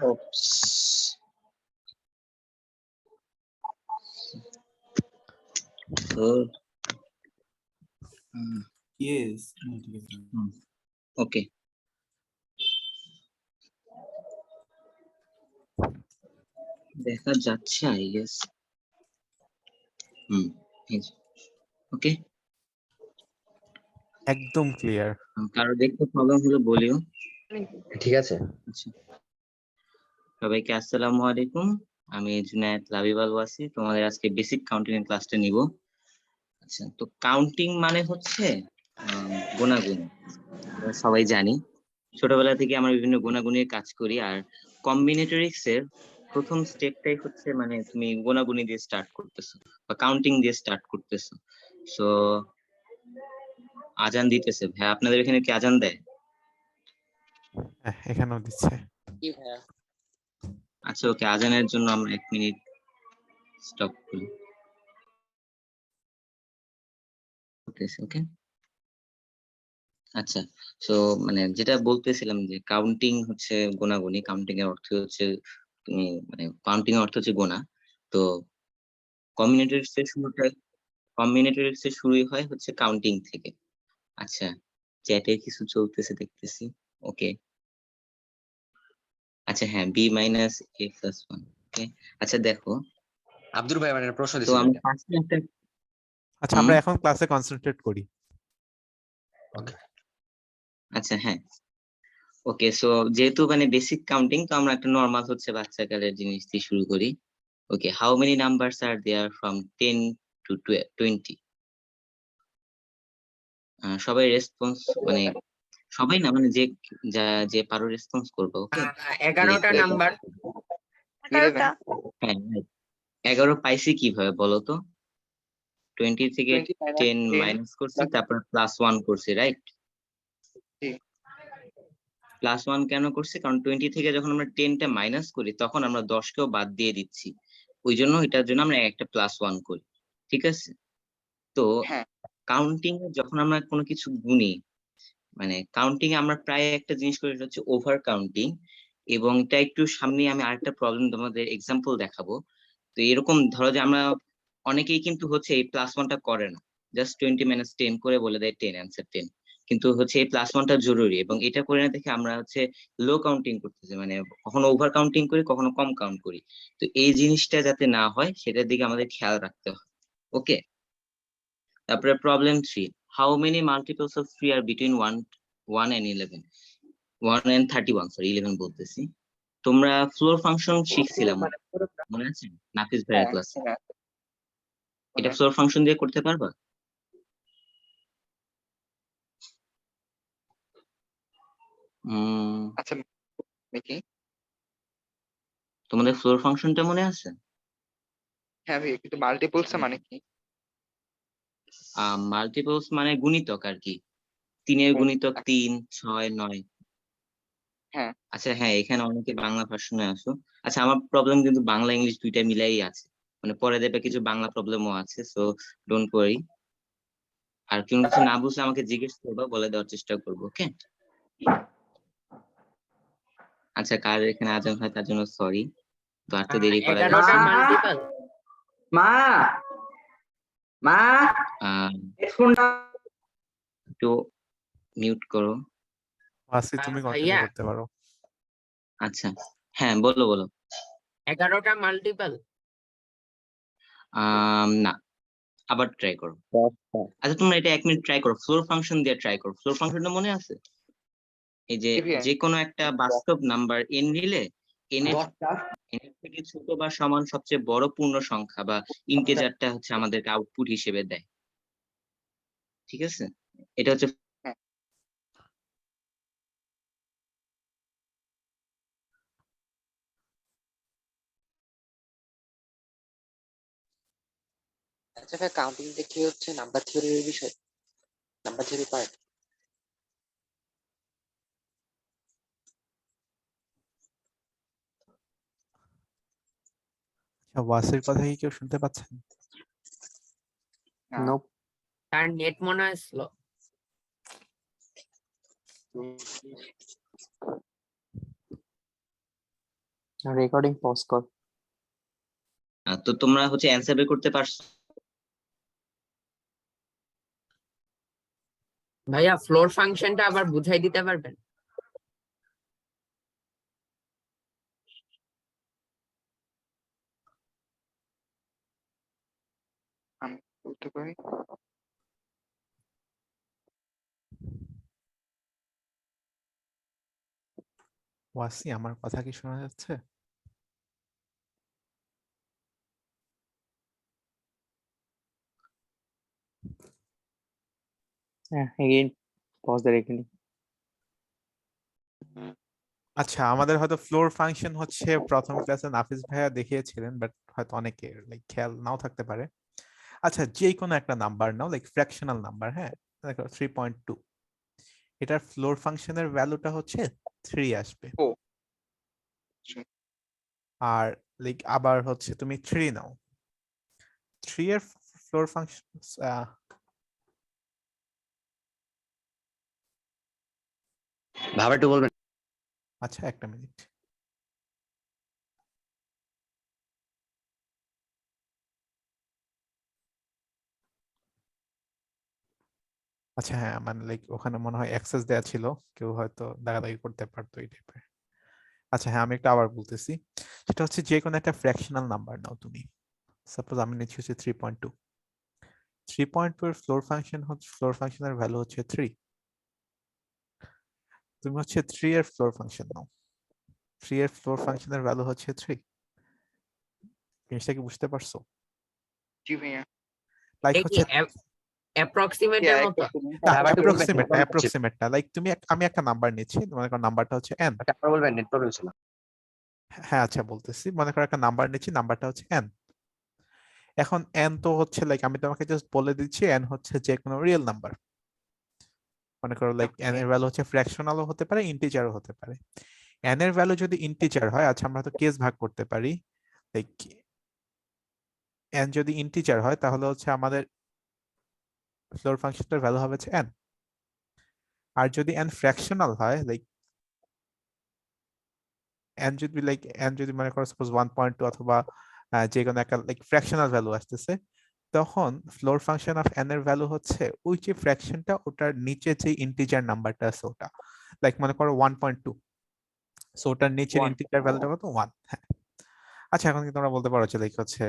Oops. So, Yes. okay. দেখা যাচ্ছে I guess. ওকে, একদম ক্লিয়ার। কারো দেখতে প্রবলেম হলে বলিও। ঠিক আছে। আচ্ছা, সবাইকে আসসালামু আলাইকুম। আমি জুনায়েদ লাবিবাল ওয়াসি, তোমাদের আজকে বেসিক কাউন্টিং এর ক্লাসটা নিব। আচ্ছা, তো কাউন্টিং মানে হচ্ছে গুণাগুণ। আমরা সবাই জানি, ছোটবেলা থেকে আমরা বিভিন্ন গুণাগুণের কাজ করি। আর কম্বিনেটরিক্স এর প্রথম স্টেপটাই হচ্ছে মানে তুমি গুণাগুণি দিয়ে স্টার্ট করতেছো বা কাউন্টিং দিয়ে স্টার্ট করতেছো। সো আজান দিতেছে ভাই, আপনাদের এখানে কি আজান দেয়? হ্যাঁ, এখানেও দিচ্ছে। আচ্ছা, ওকে, আজানের জন্য আমরা 1 মিনিট স্টপ করি। ওকে, আচ্ছা। সো মানে যেটা বলতেছিলাম যে কাউন্টিং হচ্ছে গোনাগুনি, কাউন্টিং এর অর্থ হচ্ছে তুমি মানে কাউন্টিং এর অর্থ হচ্ছে গোনা। তো কম্বিনেটরিক্স এর শুরুই হয় হচ্ছে কাউন্টিং থেকে। আচ্ছা, চ্যাটে কিছু চলতেছে দেখতেছি। ওকে, আচ্ছা, হ্যাঁ, b মাইনাস a প্লাস 1। ওকে, আচ্ছা দেখো, আব্দুল ভাই মানে প্রশ্ন তো দিছিলেন। আমি ফার্স্টে একটা আচ্ছা, আমরা এখন ক্লাসে কনসেন্ট্রেট করি। ওকে, আচ্ছা, হ্যাঁ, ওকে। সো যেহেতু মানে বেসিক কাউন্টিং, তো আমরা একটা নরমাল হচ্ছে বাচ্চাকালের জিনিস দিয়ে শুরু করি। Okay, how many numbers are there from 10 to 20? সবাই রেসপন্স মানে সবাই না, মানে যে পারো রেসপন্স করবে। ওকে, 11টা নাম্বার। 11টা। হ্যাঁ, 11 পাইছি কিভাবে বলো তো? 20 থেকে 10 মাইনাস করছি, তারপর প্লাস 1 করছি, রাইট? প্লাস 1 কেন করছি? কারণ 20 থেকে যখন আমরা 10টা মাইনাস করি, তখন আমরা 10কেও বাদ দিয়ে দিচ্ছি। ওই জন্য এটার জন্য আমরা একটা প্লাস 1 করি, ঠিক আছে? তো কাউন্টিং এ যখন আমরা কোনো কিছু গুনি, মানে কাউন্টিং এ আমরা প্রায় একটা জিনিস করি, সেটা হচ্ছে ওভার কাউন্টিং। এবং এটা একটু সামনে আমি আরেকটা প্রবলেম তোমাদের এক্সাম্পল দেখাবো। তো এরকম ধরো যে আমরা অনেকেই কিন্তু হচ্ছে এই প্লাস 1টা করে না, জাস্ট 20 মাইনাস 10 করে বলে দেয় 10, অ্যান্সার 10। কিন্তু হচ্ছে এই প্লাস 1টা জরুরি, এবং এটা করে না দেখে আমরা হচ্ছে লো কাউন্টিং করতেছি, মানে কখনো ওভার কাউন্টিং করি, কখনো কম কাউন্ট করি। তো এই জিনিসটা যাতে না হয়, সেটার দিকে আমাদের খেয়াল রাখতে হয়। ওকে, তারপরে problem 3, how many multiples of 3 are between 1 and 11? 1 and 31, sorry 11 বলতেছি। তোমরা ফ্লোর ফাংশন শিখছিলাম, মনে আছে নাফিস ভাইয়ের ক্লাসে? এটা ফ্লোর ফাংশন দিয়ে করতে পারবা? আচ্ছা, দেখি। তোমাদের ফ্লোর ফাংশনটা মনে আছে? হ্যাঁ ভাই, কিন্তু মাল্টিপলস মানে কি? মাল্টিপলস মানে গুণিতক আর কি। 3 গুণিতক 3, 6, 9। হ্যাঁ। আচ্ছা, হ্যাঁ, এখানে অনেকে বাংলা ভার্সনে আসো। আচ্ছা, আমার প্রবলেম কিন্তু বাংলা ইংলিশ দুইটা মিলাই আছে, মানে পরে দেখবে কিছু বাংলা প্রবলেমও আছে, সো ডোন্ট ওয়ারি। আর কোনো কিছু না বুঝলে আমাকে জিজ্ঞেস করবা, বলে দেওয়ার চেষ্টা করবো। ওকে, আচ্ছা, কার এখানে আজান হয় তার জন্য সরি, তো আর তো দেরি করা যাচ্ছে 11টা না। মাল্টিপল। মা মা হেডফোনটা একটু মিউট করো। ওয়াসি, তুমি কন্টিনিউ ভাইয়া। করতে পারো। আচ্ছা, হ্যাঁ, বলো বলো। 11টা মাল্টিপল। না, আবার ট্রাই করো। আচ্ছা, তোমরা এটা 1 মিনিট ট্রাই করো, ফ্লোর ফাংশন দিয়ে ট্রাই করো। ফ্লোর ফাংশনটা মনে আছে? এই যে যে কোনো একটা বাস্তব নাম্বার n নিলে n এর থেকে ছোট বা সমান সবচেয়ে বড় পূর্ণ সংখ্যা বা ইন্টিজারটা হচ্ছে আমাদেরকে আউটপুট হিসেবে দেয়, ঠিক আছে? এটা হচ্ছে আচ্ছা ভাই, কাউন্টিং কি হচ্ছে নাম্বার থিওরির বিষয়, নাম্বার থিওরি পার্ট? আচ্ছা, ওয়াসির কথা কি কেউ শুনতে পাচ্ছেন? নোপ। তার নেট মনে হয় স্লো। রেকর্ডিং পজ কর। তো তোমরা হচ্ছে অ্যান্সার বের করতে পারছো? ভাইয়া ফ্লোর ফাংশনটা আবার বুঝাই দিতে পারবেন? আমি বলতে পারি। ওয়াসি আমার কথা কি শোনা যাচ্ছে? হ্যাঁ, এগেইন পজ দে রেকর্ডিং। আচ্ছা, আমাদের হয়তো ফ্লোর ফাংশন হচ্ছে প্রথম ক্লাসে নাফিস ভাইয়া দেখিয়েছিলেন, বাট হয়তো অনেকে লাইক খেয়াল নাও থাকতে পারে। আচ্ছা, যে কোনো একটা নাম্বার নাও, লাইক ফ্র্যাকশনাল নাম্বার, হ্যাঁ, দেখো 3.2, এটার ফ্লোর ফাংশনের ভ্যালুটা হচ্ছে 3 আসবে। ও আচ্ছা। আর লাইক আবার হচ্ছে তুমি 3 নাও, 3 এর ফ্লোর ফাংশন, ভাবে একটু বলবেন। আচ্ছা একটা মিনিট। আচ্ছা হ্যাঁ, মানে লাইক ওখানে মনে হয় অ্যাক্সেস দেয়া ছিল, কেউ হয়তো দাগাদাগি করতে পারতো এই টাইপের। আচ্ছা হ্যাঁ, আমি একটা আবার বলতেছি, সেটা হচ্ছে যে কোনো একটা ফ্র্যাকশনাল নাম্বার নাও তুমি, সাপোজ আমি নিচ্ছি হচ্ছে 3.2, 3.2 এর ফ্লোর ফাংশনের ভ্যালু হচ্ছে 3, তুমি হচ্ছে 3 এর ফ্লোর ফাংশন নাও, 3 এর ফ্লোর ফাংশনের ভ্যালু হচ্ছে 3। জিনিসটা কি বুঝতে পারছো? জি ভাইয়া। লাইক এটা কি হচ্ছে অ্যাপ্রক্সিমেটের মতো? না, ভাবে একটু বলবেন, অ্যাপ্রক্সিমেট না, অ্যাপ্রক্সিমেট না, লাইক আমি একটা নাম্বার নিচ্ছি, মনে করো নাম্বারটা হচ্ছে n। আপনারা বলবেন, নেট প্রবলেম ছিল। হ্যাঁ আচ্ছা বলতেছি, মনে করো একটা নাম্বার নিচ্ছি, নাম্বারটা হচ্ছে n। এখন n তো হচ্ছে লাইক আমি তোমাকে জাস্ট বলে দিচ্ছি n হচ্ছে যে কোনো রিয়েল নাম্বার। মনে করো লাইক n এর ভ্যালু হচ্ছে ফ্র্যাকশনালও হতে পারে, ইন্টিজারও হতে পারে। n এর ভ্যালু যদি ইন্টিজার হয়, আচ্ছা আমরা তো কেস ভাগ করতে পারি, লাইক n যদি ইন্টিজার হয় তাহলে হচ্ছে আমাদের ফ্লোর ফাংশনটার ভ্যালু হবে হচ্ছে n। আর যদি n ফ্র্যাকশনাল হয়, লাইক n যদি মনে করো সাপোজ 1.2 অথবা যে কোনো একটা লাইক ফ্র্যাকশনাল ভ্যালু আসতেছে, তখন ফ্লোর ফাংশন অফ n এর ভ্যালু হচ্ছে ওই যে ফ্র্যাকশনটা, ওটার নিচে যে ইন্টিজার নাম্বারটা আছে ওটা, লাইক মনে করো 1.2, সো ওটার নিচের 1 ইন্টিজার ভ্যালুটা কত 1। হ্যাঁ আচ্ছা, এখন কি তোমরা বলতে পারো যে লাইক হচ্ছে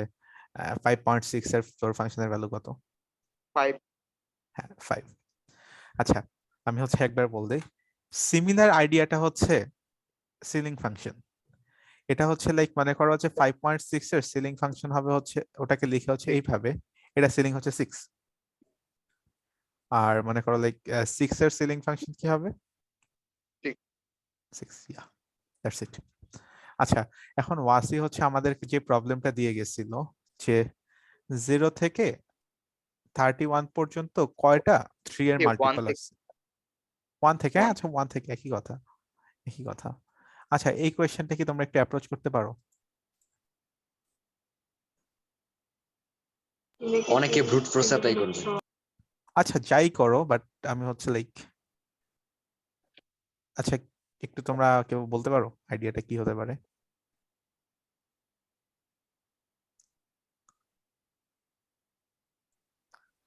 5.6 এর ফ্লোর ফাংশনের ভ্যালু কত? 5 হ্যাঁ 5। আচ্ছা আমি হচ্ছে একবার বল দেই, সিমিলার আইডিয়াটা হচ্ছে সিলিং ফাংশন। এটা হচ্ছে লাইক মনে করো হচ্ছে 5.6 এর সিলিং ফাংশন হবে হচ্ছে, ওটাকে লিখে হচ্ছে এইভাবে, এটা সিলিং হচ্ছে 6। আর মনে করো লাইক 6 এর সিলিং ফাংশন কি হবে? 6 6, ইয়া, দ্যাটস ইট। আচ্ছা, এখন ওয়াসি হচ্ছে আমাদেরকে যে প্রবলেমটা দিয়ে গেছিল, যে 0 থেকে 31 পর্যন্ত কয়টা 3 এর 1 মাল্টিপল থেকে আছে? 1 থেকে, 1 আচ্ছা 1 থেকে, একই কথা একই কথা। আচ্ছা এই কোয়েশ্চেনটা কি তোমরা একটু অ্যাপ্রোচ করতে পারো? অনেকে ব্রুট ফোর্স অ্যাপ্লাই করবে। আচ্ছা যাই করো, বাট আমি হচ্ছে লাইক, আচ্ছা একটু তোমরা কেউ বলতে পারো আইডিয়াটা কি হতে পারে?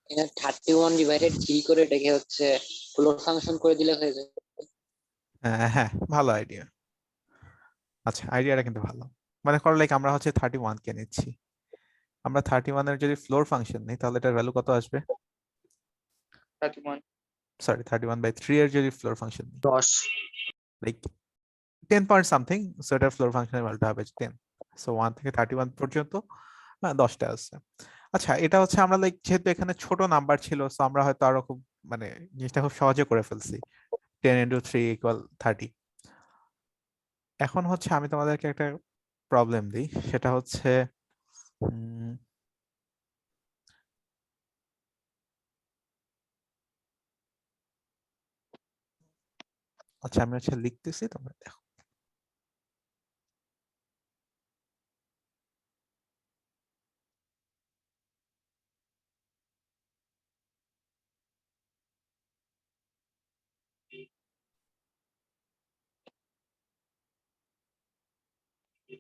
এখানে 31 ডিভাইডেড 3 করে এটাকে হচ্ছে ফ্লোর ফাংশন করে দিলে হয়ে যায়। হ্যাঁ ভালো আইডিয়া। আচ্ছা আইডিয়াটা কিন্তু ভালো। মানে করো লাইক আমরা হচ্ছে 31 কে নিচ্ছি, আমরা 31 এর যদি ফ্লোর ফাংশন নিই তাহলে এটার ভ্যালু কত আসবে? 31 সরি 31/3 এর যদি ফ্লোর ফাংশন নিই, 10। লাইক 10 পয়েন্ট সামথিং, সো এটার ফ্লোর ফাংশনের ভ্যালুটা হবে 10। সো 1 থেকে 31 পর্যন্ত 10টা আছে। আচ্ছা এটা হচ্ছে আমরা লাইক যেহেতু এখানে ছোট নাম্বার ছিল, সো আমরা হয়তো আরো খুব মানে জিনিসটা খুব সহজে করে ফেলছি, 10 into 3 = 30। এখন হচ্ছে আমি তোমাদেরকে একটা প্রবলেম দিই, সেটা হচ্ছে উম, আচ্ছা আমি হচ্ছে লিখতেছি, তোমরা দেখো।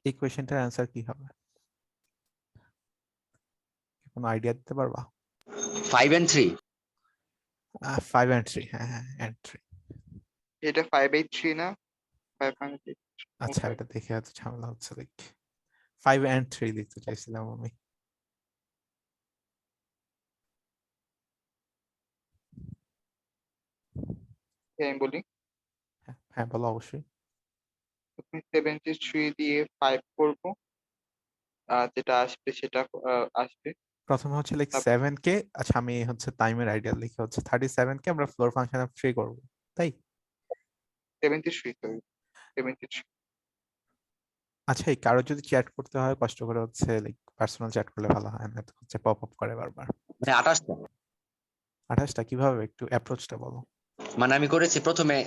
এই কোয়েশ্চেনটার অ্যান্সার কি হবে? কোনো আইডিয়া দিতে পারবা? 5 and 3 5 and 3, হ্যাঁ হ্যাঁ and 3। এটা 583 না 500 আচ্ছা এটা দেখে হয়তো ঝামেলা হচ্ছে, লাইক 5 and 3 লিখতে চাইছিলাম আমি। আমি বলি হ্যাঁ বলো অবশ্যই। তুমি 73 দিয়ে 5 করবো, যেটা আসবে সেটা আসবে। প্রথমে হচ্ছে লাইক তারপর 7 কে, আচ্ছা আমি হচ্ছে টাইমের আইডিয়া লিখে হচ্ছে 37 কে আমরা ফ্লোর ফাংশনে ফ্রি করব, তাই? 73 সরি 73 আচ্ছা এই কারো যদি চ্যাট করতে হয় কষ্ট করে হচ্ছে লাইক পার্সোনাল চ্যাট করলে ভালো হয় না, তো হচ্ছে পপ আপ করে বারবার। মানে 28টা। 28টা কিভাবে, একটু অ্যাপ্রোচটা বলো। মানে আমি করেছি প্রথমে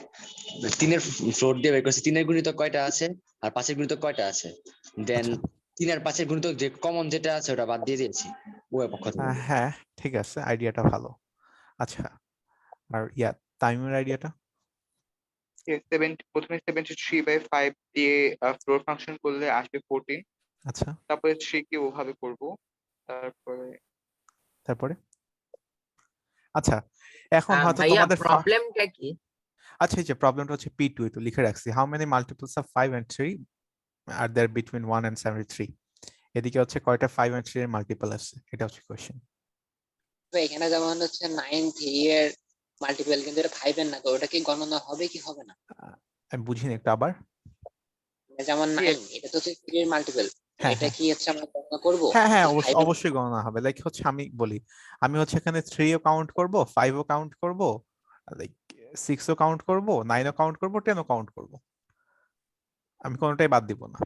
3-এর ফ্লোর দিয়ে বের করেছি 3-এর গুণিতক কয়টা আছে আর 5-এর গুণিতক কয়টা আছে, দেন আচ্ছা 3 আর 5-এর গুণিতক যে কমন যেটা আছে ওটা বাদ দিয়ে দিয়েছি উভয় পক্ষ থেকে। হ্যাঁ ঠিক আছে, আইডিয়াটা ভালো। আচ্ছা আর টাইমের আইডিয়াটা? প্রথমে 73/5 দিয়ে ফ্লোর ফাংশন করলে আসবে 14। আচ্ছা তারপরে 3 কে ওভাবে করব, তারপরে তারপরে আচ্ছা এখন হয়তো ভাইয়া তোমাদের প্রবলেমটা কি? আচ্ছা এই যে প্রবলেমটা হচ্ছে P2, তো লিখে রাখছি how many multiples of 5 and 3 are there between 1 and 73। এদিকে হচ্ছে কয়টা 5 and 3 এর মাল্টিপল আছে, এটা হচ্ছে কোশ্চেন। তো এখানে যেমন হচ্ছে 9 3 এর মাল্টিপল, কিন্তু এটা 5 এর না, তো ওটা কি গণনা হবে কি হবে না? আমি বুঝিনি একটু আবার। মানে যেমন 9 এটা তো 3 এর মাল্টিপল, হ্যাঁ এটা হ্যাঁ কি হচ্ছে আমরা গণনা করব? হ্যাঁ হ্যাঁ যদি 5 এর অবশ্যই গণনা হবে, লাইক হচ্ছে আমি বলি আমি হচ্ছে এখানে 3 ও কাউন্ট করব, 5 ও কাউন্ট করব, লাইক 6 ও কাউন্ট করব, 9 ও কাউন্ট করব, 10 ও কাউন্ট করব, আমি কোনোটাই বাদ দিব না।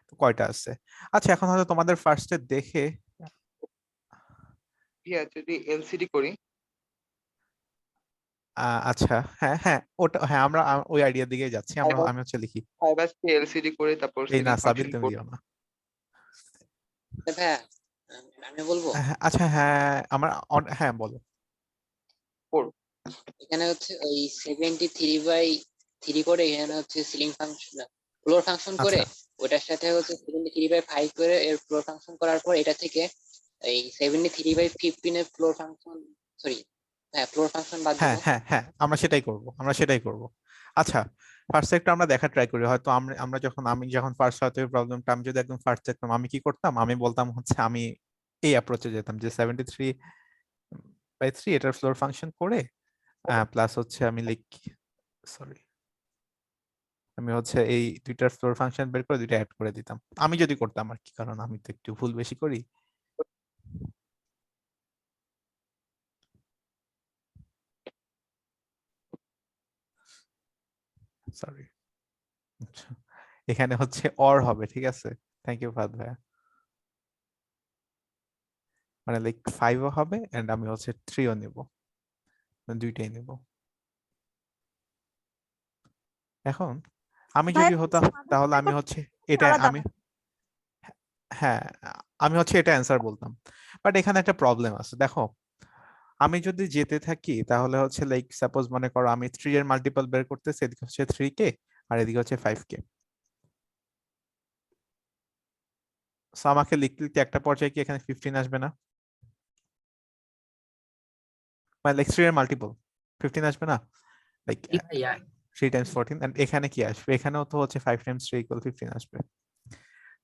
তো কয়টা আছে? আচ্ছা এখন হয়তো তোমাদের ফার্স্টে দেখে যদি এলসিডি করি আচ্ছা হ্যাঁ হ্যাঁ ওটা হ্যাঁ আমরা ওই আইডিয়ার দিকে যাচ্ছি, আমরা আমি হচ্ছে লিখি 5 আসবে এলসিডি করে তারপর এই না সিলিং সাবির ফাংশন তুমি করব। দিও না। ভাইয়া আমি বলবো আচ্ছা হ্যাঁ আমরা হ্যাঁ বলো। এখানে হচ্ছে ওই 73/3 করে এখানে হচ্ছে সিলিং ফাংশন ফ্লোর ফাংশন করে, আচ্ছা ওটার সাথে হচ্ছে 73/5 করে এর ফ্লোর ফাংশন করার পর এটা থেকে এই 73/15 এর ফ্লোর ফাংশন, সরি হ্যাঁ ফ্লোর ফাংশন বাদ দিব। হ্যাঁ হ্যাঁ হ্যাঁ আমরা সেটাই করব। আচ্ছা ফার্স্ট একটা আমরা দেখা ট্রাই করি, হয়তো আমরা যখন আমি যখন ফার্স্ট হয়তো এই প্রবলেমটা আমি যদি একদম ফার্স্ট দেখতাম আমি কি করতাম, আমি বলতাম হচ্ছে আমি এই অ্যাপ্রোচে যেতাম যে 73/3 এটার ফ্লোর ফাংশন করে প্লাস হচ্ছে আমি সরি আমি হচ্ছে এই দুইটার ফ্লোর ফাংশন বের করে দুইটা অ্যাড করে দিতাম, আমি যদি করতাম আর কি, কারণ আমি তো একটু ভুল বেশি করি। সরি আচ্ছা এখানে হচ্ছে অর হবে, ঠিক আছে, থ্যাংক ইউ ফাদ ভাইয়া। মানে লাইক 5 ও হবে এন্ড আমি হচ্ছে 3 ও নিব, দুইটাই নিব। এখন আমি যদি হতাম তাহলে আমি হচ্ছে এটা আমি হ্যাঁ আমি হচ্ছে এটা অ্যান্সার বলতাম, বাট এখানে একটা প্রবলেম আছে দেখো, আমি যদি যেতে থাকি তাহলে হচ্ছে লাইক সাপোজ মনে করো আমি 3 এর মাল্টিপল বের করতেছি, এদিকে হচ্ছে 3 কে আর এদিকে হচ্ছে 5 কে, সো আমাকে লিখতে লিখতে একটা পর্যায়ে কি এখানে 15 আসবে না, মানে লাইক 3 এর মাল্টিপল 15 আসবে না, লাইক জি ভাইয়া 3 টাইমস 14, এন্ড এখানে কি আসবে, এখানেও তো হচ্ছে 5 টাইমস 3 ইকুয়াল 15 আসবে।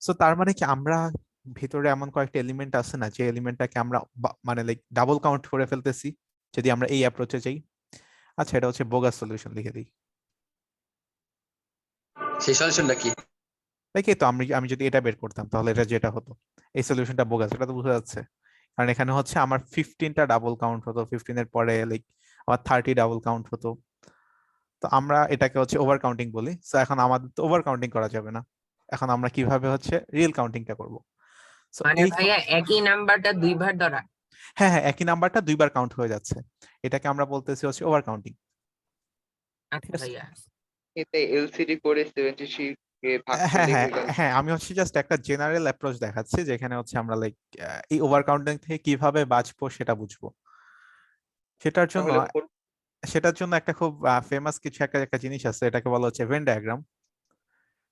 সো তার মানে কি আমরা ভিতরে এমন কয়েকটা এলিমেন্ট আছে না যে এলিমেন্টটাকে আমরা মানে লাইক ডাবল কাউন্ট করে ফেলতেছি যদি আমরা এই অ্যাপ্রোচে যাই। আচ্ছা এটা হচ্ছে বোগাস সলিউশন, লিখে দিই। সেই সলিউশনটা কি? লাইক এই তো আমি যদি এটা বের করতাম তাহলে এটা যেটা হতো এই সলিউশনটা বোগাস, এটা তো বোঝা যাচ্ছে, কারণ এখানে হচ্ছে আমার 15টা ডাবল কাউন্ট হতো, 15 এর পরে লাইক আমার 30 ডাবল কাউন্ট হতো, তো আমরা এটাকে হচ্ছে ওভার কাউন্টিং বলি। সো এখন আমাদের তো ওভার কাউন্টিং করা যাবে না, এখন আমরা কিভাবে হচ্ছে রিয়েল কাউন্টিংটা করব। সো মানে এই ভাইয়া একই নাম্বারটা দুইবার ধরা? হ্যাঁ হ্যাঁ একই নাম্বারটা দুইবার কাউন্ট হয়ে যাচ্ছে, এটাকে আমরা বলতেছি হচ্ছে ওভার কাউন্টিং। আচ্ছা ভাইয়া এতে এলসিডি করে 73 কে ভাগ হ্যাঁ করলে হ্যাঁ হয়ে গেল। হ্যাঁ আমি হচ্ছে জাস্ট একটা জেনারেল অ্যাপ্রোচ দেখাচ্ছি যেখানে হচ্ছে আমরা লাইক এই ওভার কাউন্টিং থেকে কিভাবে বাঁচবো সেটা বুঝবো। সেটার জন্য তাহলে সেটার জন্য একটা খুব ফেমাস কিছু একটা জিনিস আছে, এটাকে বলা হচ্ছে ভেন ডায়াগ্রাম।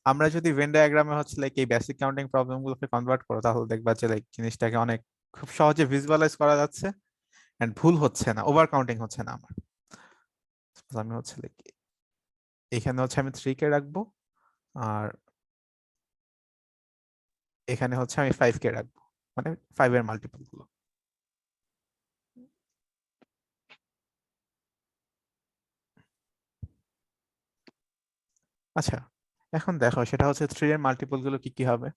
আমরা যদি ভেন ডায়াগ্রামে হচ্ছে লাইক এই বেসিক কাউন্টিং প্রবলেম গুলোকে কনভার্ট করো তাহলে দেখবা যে লাইক জিনিসটাকে অনেক খুব সহজে ভিজুয়ালাইজ করা যাচ্ছে এন্ড ভুল হচ্ছে না, ওভার কাউন্টিং হচ্ছে না আমার। আমি হচ্ছে লাইক এখানে হচ্ছে আমি 3 কে রাখবো আর এখানে হচ্ছে আমি 5 কে রাখবো, মানে 5 এর মাল্টিপল গুলো। আচ্ছা এখন দেখো সেটা হচ্ছে 3 এর মাল্টিপল গুলো কি কি হবে,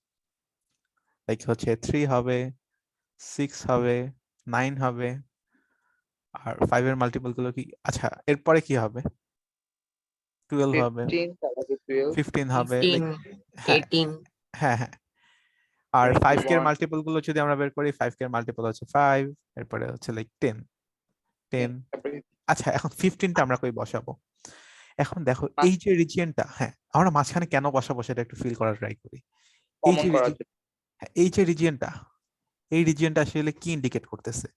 লাইক হচ্ছে 3 হবে, 6 হবে, 9 হবে, আর 5 এর মাল্টিপল গুলো কি, আচ্ছা এরপরে কি হবে, 12 হবে, 15 তারপরে 12 15 হবে, 15 like হ্যাঁ 18 হ্যাঁ হ্যাঁ। আর 5 কে 21 মাল্টিপল গুলো যদি আমরা বের করি, 5 কে মাল্টিপল হচ্ছে 5, এরপরে হচ্ছে লাইক 10 10। তারপরে আচ্ছা এখন 15টা আমরা কই বসাবো? এখন দেখো মাঝ- এই যে রিজিয়নটা, হ্যাঁ আমরা মাঝখানে কেন বসাবো সেটা একটু ফিল করার ট্রাই করি। এই কমন যে করার জন্য এই যে রিজিয়নটা, এই রিজিয়নটা আসলে কি ইন্ডিকেট করতেছে,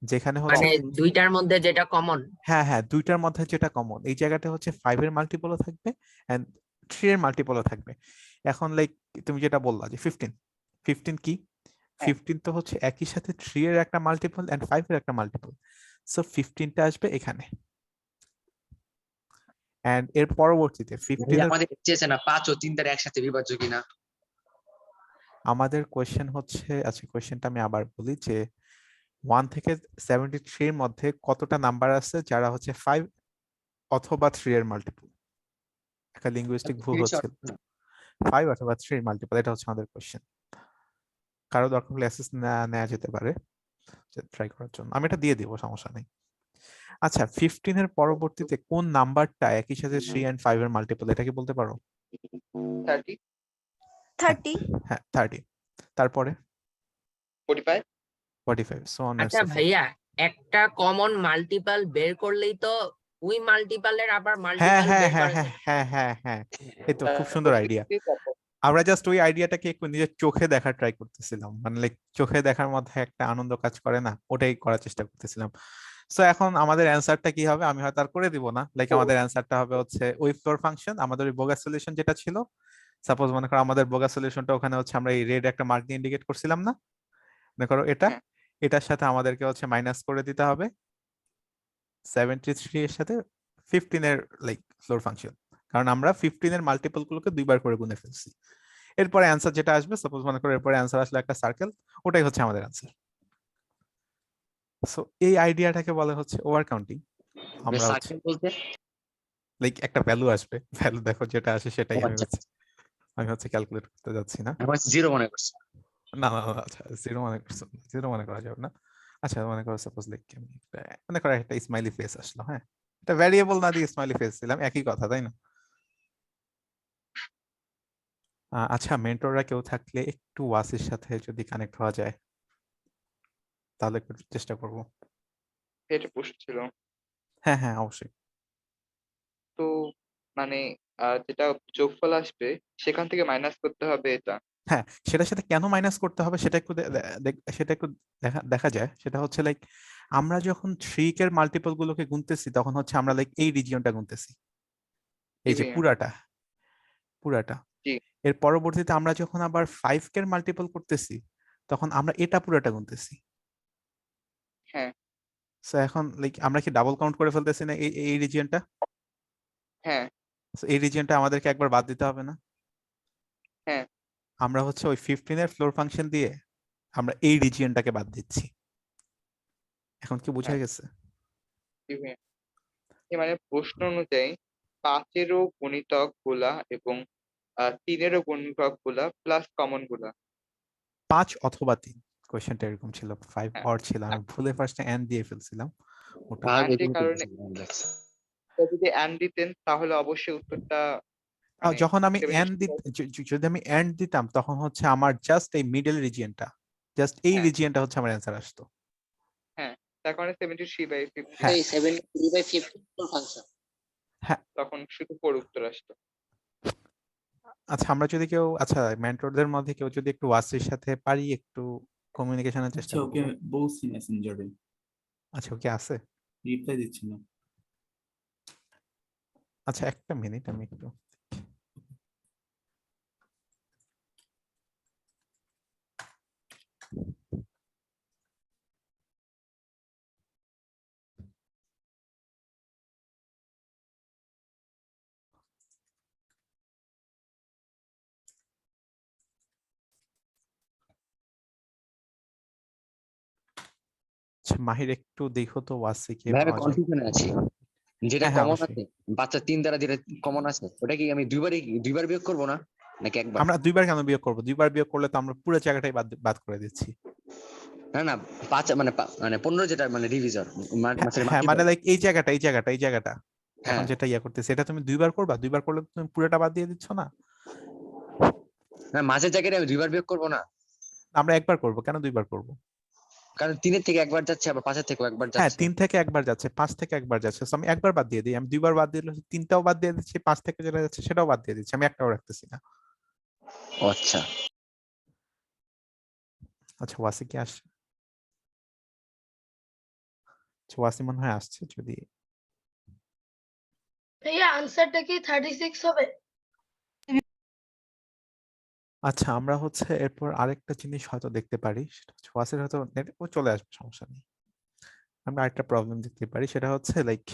যেখানে হচ্ছে মানে দুইটার মধ্যে যেটা কমন। হ্যাঁ হ্যাঁ দুইটার মধ্যে যেটা কমন, এই জায়গাটা হচ্ছে 5 এর মাল্টিপলও থাকবে এন্ড 3 এর মাল্টিপলও থাকবে। এখন লাইক তুমি যেটা বললা যে 15, 15 কি, হ্যাঁ। 15 তো হচ্ছে একই সাথে 3 এর একটা মাল্টিপল এন্ড 5 এর একটা মাল্টিপল, সো 15টা আসবে এখানে। এন্ড এর পরবর্তীতে 15 এর আমাদের চেয়েছে না 5 ও 3 দ্বারা একসাথে বিভাজ্য কিনা। আমাদের কোশ্চেন হচ্ছে, আচ্ছা কোশ্চেনটা আমি আবার বলি যে 1 থেকে 73 এর মধ্যে কতটা নাম্বার আছে যারা হচ্ছে 5 অথবা 3 এর মাল্টিপল। একটা লিঙ্গুইস্টিক ভুল হচ্ছে, 5 অথবা 3 এর মাল্টিপল, এটা হচ্ছে আমাদের কোশ্চেন। কারো দরকার হলে অ্যাসেস নেওয়া যেতে পারে ট্রাই করার জন্য, আমি এটা দিয়ে দিব, সমস্যা নেই। আচ্ছা 15 এর পরবর্তীতে কোন নাম্বারটা একই সাথে 3 এন্ড 5 এর মাল্টিপল, এটা কি বলতে পারো? 30 30 হ্যাঁ 30, তারপরে 45 45, so on and আচ্ছা so forth. ভাইয়া, একটা কমন মাল্টিপল বের করলেই তো ওই মাল্টিপলের আবার হ্যাঁ মাল্টিপল হ্যাঁ বের হ্যাঁ করা হ্যাঁ যায়। হ্যাঁ হ্যাঁ হ্যাঁ, এই তো খুব সুন্দর আইডিয়া। 60 তারপর আমরা জাস্ট ওই আইডিয়াটাকে একটু নিজের চোখে দেখার ট্রাই করতেছিলাম, মানে লাইক চোখে দেখার মধ্যে একটা আনন্দ কাজ করে না, ওটাই করার চেষ্টা করতেছিলাম। সো এখন আমাদের অ্যান্সারটা কি হবে, আমি হয়তো আর করে দিব না, লাইক আমাদের অ্যান্সারটা হবে হচ্ছে ওই ফ্লোর ফাংশন, আমাদের ওই বোগাস সলিউশন যেটা ছিল, সাপোজ মনে করো আমাদের বোগাস সলিউশনটা ওখানে হচ্ছে আমরা এই রেড একটা মার্ক দিয়ে ইন্ডিকেট করছিলাম না, মনে করো এটা, হ্যাঁ। এটার সাথে আমাদেরকে হচ্ছে মাইনাস করে দিতে হবে 73 এর সাথে 15 এর লাইক ফ্লোর ফাংশন, কারণ আমরা 15 এর মাল্টিপল গুলোকে দুইবার করে গুণে ফেলছি। এরপরে অ্যান্সার যেটা আসবে, সাপোজ মনে করো এরপরে অ্যান্সার আসলে একটা সার্কেল, ওটাই হচ্ছে আমাদের অ্যান্সার। সো এই আইডিয়াটাকে বলে হচ্ছে ওভার কাউন্টিং। আমরা হচ্ছে সার্কেল বলতে লাইক একটা ভ্যালু আসবে, ভ্যালু দেখো যেটা আসে সেটাই ও আচ্ছা, আমি হচ্ছে ক্যালকুলেট করতে যাচ্ছি না। আমি 0 মনে করছি। না না না, আচ্ছা জিরো মনে করছো, জিরো মনে করা যাবে না। আচ্ছা মনে করো সাপোজ লাইক মনে করো একটা স্মাইলি ফেস আসলো, হ্যাঁ এটা ভ্যারিয়েবল না দিয়ে স্মাইলি ফেস দিলাম, একই কথা তাই না? আচ্ছা মেন্টররা কেউ থাকলে একটু ওয়াসির সাথে যদি কানেক্ট হওয়া যায় তাহলে একটু চেষ্টা করব। এটা প্রশ্ন ছিল। হ্যাঁ হ্যাঁ অবশ্যই। তো মানে যেটা যোগফল আসবে সেখান থেকে মাইনাস করতে হবে এটা। হ্যাঁ সেটার সাথে কেন মাইনাস করতে হবে সেটা একটু সেটা একটু দেখা দেখা যায়, সেটা হচ্ছে লাইক আমরা যখন 3 এর মাল্টিপল গুলোকে গুনতেছি তখন হচ্ছে আমরা লাইক এই রিজিয়নটা গুনতেছি, এই যে জি পুরাটা পুরাটা। জি এর পরবর্তীতে আমরা যখন আবার 5 এর মাল্টিপল করতেছি তখন আমরা এটা পুরাটা গুনতেছি। হ্যাঁ সো এখন লাইক আমরা কি ডাবল কাউন্ট করে ফেলতেছি না এই এই রিজিয়নটা? হ্যাঁ এই রিজিয়নটা আমাদেরকে একবার বাদ দিতে হবে না? হ্যাঁ আমরা হচ্ছে ওই 15 এর ফ্লোর ফাংশন দিয়ে আমরা এই রিজিয়নটাকে বাদ দিচ্ছি। এখন কি বোঝা হ্যাঁ গেছে? জি ভাইয়া। মানে প্রশ্ন অনুযায়ী 5-এরও গুণিতক গুলা এবং 3-এরও গুণিতক গুলা প্লাস কমন গুলা। 5 অথবা 3, কোশ্চেনটা এরকম ছিল, 5 হ্যাঁ অর ছিল, আমি ভুলে ফার্স্টে এন্ড দিয়ে ফেলছিলাম ওটা। ভাগ অ্যান্ড এর এগুলো কারণে দেখছি। যদি অ্যান্ড দিতেন তাহলে অবশ্যই উত্তরটা মানে যখন আমি 70 এন্ড যদি আমি এন্ড দিতাম তখন হচ্ছে আমার জাস্ট এই মিডল রিজিয়নটা, জাস্ট এই হ্যাঁ রিজিয়নটা হচ্ছে আমার অ্যান্সার আসতো। হ্যাঁ তার কারণে 73/50 হ্যাঁ এই 73/50 ফাংশন। হ্যাঁ। তখন শুধু 4 উত্তর আসতো। আচ্ছা আমরা যদি কেউ, আচ্ছা মেন্টরদের মধ্যে কেউ যদি একটু ওয়াসির সাথে পারি একটু কমিউনিকেশনের চেষ্টা আচ্ছা ওকে করবো। বলছি মেসেঞ্জারে, আচ্ছা ওকে আছে। রিপ্লাই দিচ্ছি না। আচ্ছা একটা মিনিট আমি একটু মাহির একটু দেখো তো ওয়াসিকে ভাই আমি পাওয়া যায়। কনফিউশনে আছি, যেটা হ্যাঁ, হ্যাঁ, কমন অবশ্যই। আছে বাচ্চা 3 দ্বারা যেটা কমন আছে ওটা কি আমি দুইবার বিয়োগ করবো না নাকি একবার? আমরা দুইবার কেন বিয়োগ করবো? দুইবার বিয়োগ করলে তো আমরা পুরো জায়গাটাই বাদ করে দিচ্ছি। না না, 5 মানে 15 যেটা মানে ডিভিজর হ্যাঁ, মানে লাইক এই জায়গাটা এখন হ্যাঁ যেটা ইয়া করতেছে এটা তুমি দুইবার করবা, দুইবার করলে তো তুমি পুরোটা বাদ দিয়ে দিচ্ছ না। না, মাঝের জায়গায় আমি দুইবার বিয়োগ করবো না, আমরা একবার করব, কেন দুইবার করব? কারণ 3 থেকে একবার যাচ্ছে আবার 5 থেকেও একবার হ্যাঁ, যাচ্ছে। 3 থেকে একবার যাচ্ছে, 5 থেকে একবার যাচ্ছে, so আমি একবার বাদ দিয়ে দিই। আমি দুইবার বাদ দিলে 3টাও বাদ দিয়ে দিচ্ছি, 5 থেকে যেটা যাচ্ছে সেটাও বাদ দিয়ে দিচ্ছি, আমি একটাও রাখতেছি না। ও আচ্ছা, আচ্ছা, ওয়াসি কি আসছে? আচ্ছা, ওয়াসি মনে হয় আসছে। যদি ভাইয়া আনসারটা কি 36 হবে? আচ্ছা, আমরা হচ্ছে এরপর আরেকটা জিনিস হয়তো দেখতে পারি, সেটা হচ্ছে ওয়াসির হয়তো ও চলে আসবে, সমস্যা নেই। আমরা আরেকটা প্রবলেম দেখতে পারি, সেটা হচ্ছে লাইক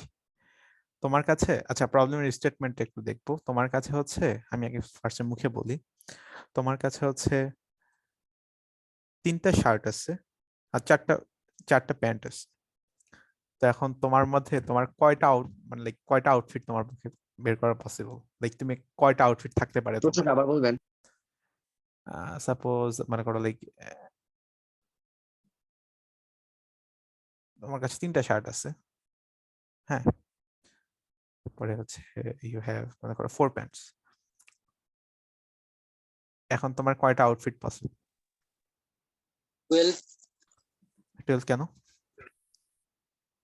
তোমার কাছে, আচ্ছা প্রবলেমের স্টেটমেন্ট একটু দেখবো। তোমার কাছে হচ্ছে, আমি আগে ফার্স্টে মুখে বলি, তোমার কাছে হচ্ছে 3টা শার্ট আছে আর 4টা প্যান্ট আছে। তো এখন তোমার মধ্যে তোমার কয়টা মানে লাইক কয়টা আউটফিট তোমার পক্ষে বের করা পসিবল? লাইক তুমি কয়টা আউটফিট থাকতে পারে তোমার? প্রশ্নটা আবার বলবেন। সাপোজ মনে করো লাইক তোমার কাছে 3টা শার্ট আছে, হ্যাঁ, পরে হচ্ছে ইউ হ্যাভ মনে করো 4 প্যান্টস। এখন তোমার কয়টা আউটফিট পসিবল? 12। 12 কেন?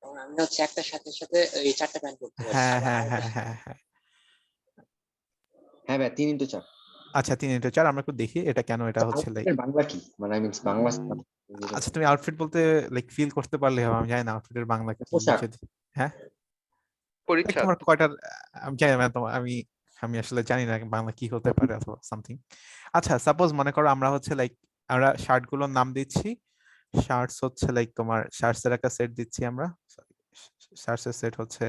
কারণ আমি হচ্ছে একটার সাথে সাথে এই 4টা প্যান্ট করতে পারি। হ্যাঁ, আবার হ্যাঁ, আরেকটার হ্যাঁ, হ্যাঁ, হ্যাঁ। হ্যাঁ ভাই 3x4। আচ্ছা, 3x4 আমরা একটু দেখি এটা কেন, এটা হচ্ছে লাইক বাংলা কি মানে আই মিন বাংলা আচ্ছা, তুমি আউটফিট বলতে লাইক ফিল করতে পারলে হবে, আমি জানি না আউটফিটের বাংলা কি। পোশাক। হ্যাঁ, like পরিচ্ছদ। তোমার কয়টা, আমি জানি না, আমি আমি আসলে জানি না বাংলা কি হতে পারে অথবা সামথিং। আচ্ছা, সাপোজ মনে করো আমরা হচ্ছে লাইক আমরা শার্ট গুলোর নাম দিচ্ছি, শার্টস হচ্ছে লাইক তোমার শার্টস এর একটা সেট দিচ্ছি আমরা, শার্টস এর সেট হচ্ছে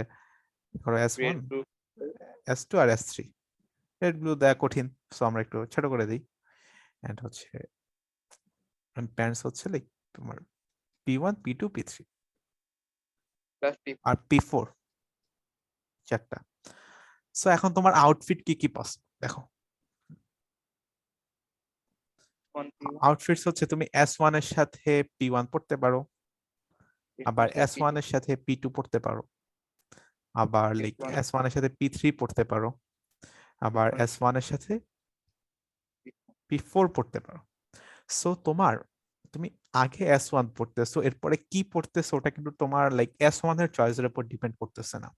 ধরো S1, red blue S2 আর S3। রেড ব্লু দেয়া কঠিন, সো আমরা একটু ছোট করে দিই। এন্ড হচ্ছে প্যান্টস হচ্ছে লাইক তোমার P1 P2 P3 plus P আর P4, 4টা। সো এখন তোমার আউটফিট কি কি পসিবল দেখো। one P1 আউটফিটস হচ্ছে তুমি S1 এর সাথে P1 পড়তে পারো, আবার S1 এর সাথে P2 পড়তে পারো, আবার লাইক S1 S1 এর সাথে P3 পড়তে পারো, আবার P1 S1 এর সাথে P4 পড়তে পারো। সো তুমি আগে S1 পড়তেছো, এরপরে কি পড়তেছো ওটা কিন্তু তোমার লাইক S1 এর চয়েসের উপর ডিপেন্ড করতেছে না।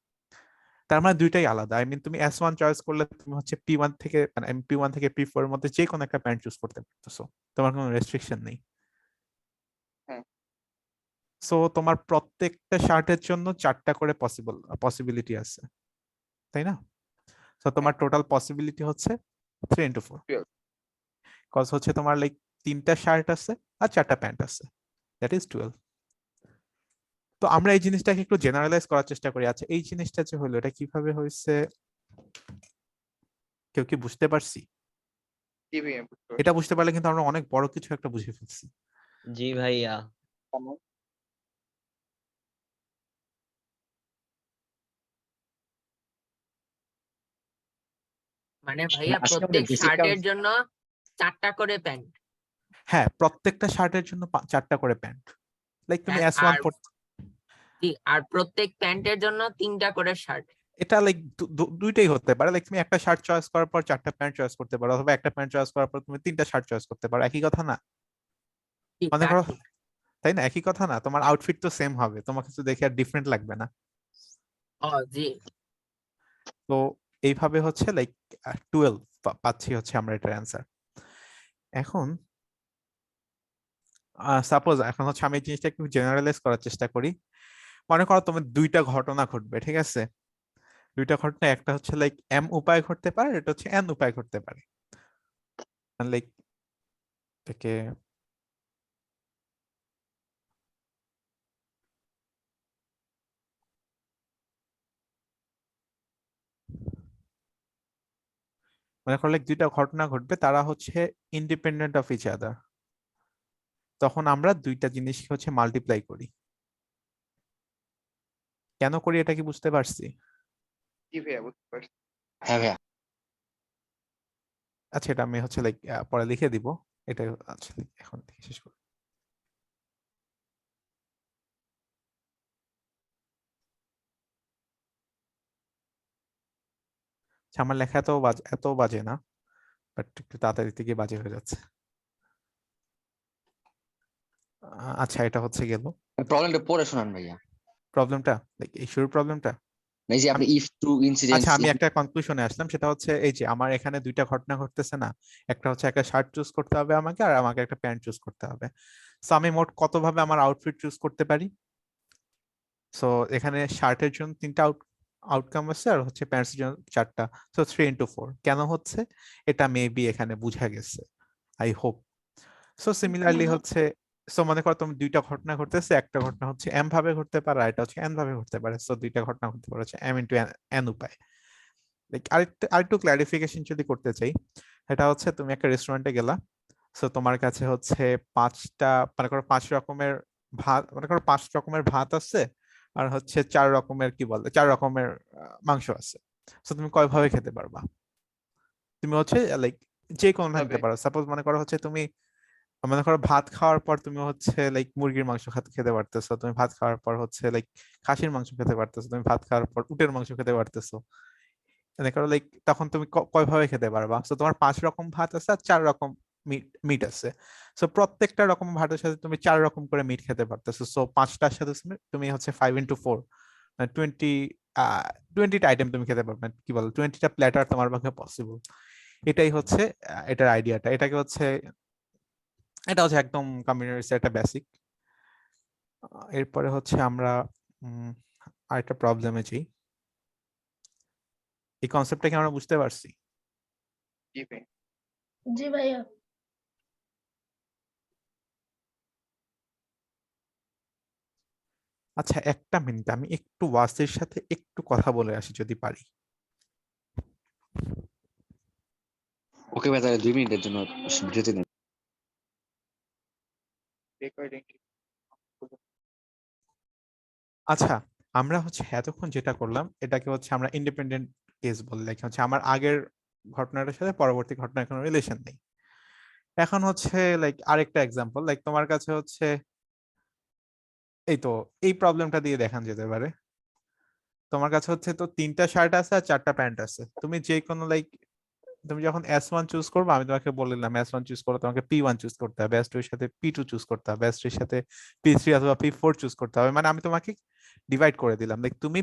তার মানে দুইটাই আলাদা। আই মিন তুমি S1 চয়েস করলে তুমি হচ্ছে P1 থেকে মানে P1 থেকে P4 এর মধ্যে যে কোনো একটা প্যান্ট চুজ করতে পারতেছো, তোমার কোনো রেস্ট্রিকশন নেই। হ্যাঁ। সো তোমার প্রত্যেকটা শার্টের জন্য 4টা করে পসিবিলিটি আছে, তাই না? সো তোমার টোটাল পসিবিলিটি হচ্ছে 3x4, 12 কজ হচ্ছে তোমার লাইক 3টা শার্ট আছে আর 4টা প্যান্ট আছে, দ্যাট ইজ 12। তো আমরা এই জিনিসটাকে একটু জেনারেলাইজ করার চেষ্টা করি। আচ্ছা, এই জিনিসটা যে হলো এটা কিভাবে হয়েছে, কেউ কি বুঝতে পারছি? জি ভাইয়া বুঝতে পারছি। এটা বুঝতে পারলে কিন্তু আমরা অনেক বড় কিছু একটা বুঝে ফেলছি। জি ভাইয়া। মানে ভাইয়া আজকে আমাদের প্রত্যেক basic শার্টের জন্য 4টা করে প্যান্ট। হ্যাঁ, প্রত্যেকটা শার্টের জন্য 4টা করে প্যান্ট। লাইক তুমি হ্যাঁ, S1 আর প্রত্যেক প্যান্টের জন্য 3টা করে শার্ট। এটা লাইক দুইটাই হতে পারে। লাইক তুমি একটা শার্ট চয়েস করার পর 4টা প্যান্ট চয়েস করতে পারো, অথবা একটা প্যান্ট চয়েস করার পর তুমি 3টা শার্ট চয়েস করতে পারো, একই কথা না? ঠিক, মনে তা করো, ঠিক। তাই না? একই কথা না? তোমার আউটফিট তো সেম হবে, তোমার কিছু দেখে আর ডিফারেন্ট লাগবে না। ও জি। তো এইভাবে হচ্ছে লাইক 12 পাচ্ছি হচ্ছে আমরা এটার অ্যান্সার। এখন সাপোজ এখন হচ্ছে আমি এই জিনিসটা একটু জেনারেলাইজ করার চেষ্টা করি। মনে করো তোমার দুইটা ঘটনা ঘটবে, ঠিক আছে? দুইটা ঘটনা, একটা হচ্ছে লাইক M উপায় ঘটতে পারে, এটা হচ্ছে N উপায় ঘটতে পারে। লাইক থেকে মনে করো লাইক দুইটা ঘটনা ঘটবে, তারা হচ্ছে ইন্ডিপেন্ডেন্ট অফ ইচ আদার। তখন আমরা দুইটা জিনিসকে হচ্ছে মাল্টিপ্লাই করি। কেন করি এটা কি বুঝতে পারছি? জি ভাইয়া বুঝতে পারছি। হ্যাঁ ভাইয়া। আচ্ছা এটা আমি হচ্ছে লাইক পরে লিখে দিব। এটা আচ্ছা এখন থেকে শেষ করি। আচ্ছা, আমার লেখা এত বাজে না, বাট একটু তাড়াতাড়ি থেকে বাজে হয়ে যাচ্ছে। আচ্ছা এটা হচ্ছে গেল প্রবলেমটা পড়ে শোনান ভাইয়া। প্রবলেমটা, লাইক এই শুরুর প্রবলেমটা। এই যে আপনি ইফ টু ইনসিডেন্টস। আচ্ছা আমি একটা কনক্লুশনে আসলাম, সেটা হচ্ছে এই যে আমার এখানে দুইটা ঘটনা ঘটতেছে না, একটা হচ্ছে একটা শার্ট চুজ করতে হবে আমাকে, আর আমাকে একটা প্যান্ট চুজ করতে হবে। সো আমি মোট কতভাবে আমার আউটফিট চুজ করতে পারি? সো এখানে শার্টের জন্য 3টা আউটকাম আছে, আর হচ্ছে প্যান্টসের জন্য 4টা। সো 3 into 4 কেন হচ্ছে এটা মেবি এখানে বুঝা গেছে, আই হোপ। সো সিমিলারলি হচ্ছে, সো মনে করো তুমি দুইটা ঘটনা ঘটতেছে, একটা ঘটনা হচ্ছে এম ভাবে ঘটতে পারে, আর এটা হচ্ছে এন ভাবে ঘটতে পারে। সো দুইটা ঘটনা ঘটতে পারে হচ্ছে এম ইন্টু এন উপায়। লাইক আরেকটু ক্লারিফিকেশন যদি করতে চাই, এটা হচ্ছে তুমি একটা রেস্টুরেন্টে গেলা, সো তোমার কাছে হচ্ছে 5টা, মনে করো 5 রকমের ভাত, মনে করো 5 রকমের ভাত আছে, আর হচ্ছে 4 রকমের কি বলে 4 রকমের মাংস আছে। সো তুমি কয় ভাবে খেতে পারবা? তুমি হচ্ছে লাইক যে কোনো ভাবে খেতে পারো। সাপোজ মনে করো হচ্ছে তুমি, মনে করো ভাত খাওয়ার পর তুমি হচ্ছে লাইক মুরগির মাংস খেতে পারতেছো, তুমি ভাত খাওয়ার পর হচ্ছে লাইক খাসির মাংস খেতে পারতেছো, তুমি ভাত খাওয়ার পর উটের মাংস খেতে পারতেছো। মনে করো লাইক তখন তুমি কয় ভাবে খেতে পারবা? তো তোমার 5 রকম ভাত আছে আর 4 রকম মিট আছে। সো প্রত্যেকটা রকম ভাতের সাথে তুমি 4 রকম করে মিট খেতে পারতেছো। সো 5টার সাথে তুমি হচ্ছে 5 into 4 20 20টা আইটেম তুমি খেতে পারবে, কি বল 20টা প্ল্যাটার তোমার পক্ষে পসিবল। এটাই হচ্ছে এটার আইডিয়াটা। এটা হচ্ছে একদম কম্পিউটার একটা বেসিক। এরপরে হচ্ছে আমরা আরেকটা প্রবলেমে যাই। এই কনসেপ্টটা কি আমরা বুঝতে পারছি? জি ভাই। জি ভাইয়া। আচ্ছা একটা মিনিট, আমি একটু ওয়াসির সাথে একটু কথা বলে আসি যদি পারি। ওকে ভাই, তাহলে 2 মিনিটের জন্য বিরতি নেন। রেকর্ডিং। আচ্ছা আমরা হচ্ছে এতক্ষণ যেটা করলাম এটাকে হচ্ছে আমরা ইন্ডিপেন্ডেন্ট কেস বলে দেখি, হচ্ছে আমার আগের ঘটনাটার সাথে পরবর্তী ঘটনার কোনো রিলেশন নেই। এখন হচ্ছে লাইক আরেকটা এক্সাম্পল, লাইক তোমার কাছে হচ্ছে এই তো এই প্রবলেমটা দিয়ে দেখান যেতে পারে। তোমার কাছে হচ্ছে তো 3টা শার্ট আছে আর 4টা প্যান্ট আছে, তুমি যে কোনো লাইক তুমি যখন S1 চুজ করবে, আমি তোমাকে বললাম S1 চুজ করো, তোমাকে P1 চুজ করতে হবে, S2 এর সাথে P2 চুজ করতে হবে, S3 এর সাথে P3 অথবা P4 চুজ করতে হবে। মানে আমি তোমাকে ডিভাইড করে দিলাম, লাইক তুমি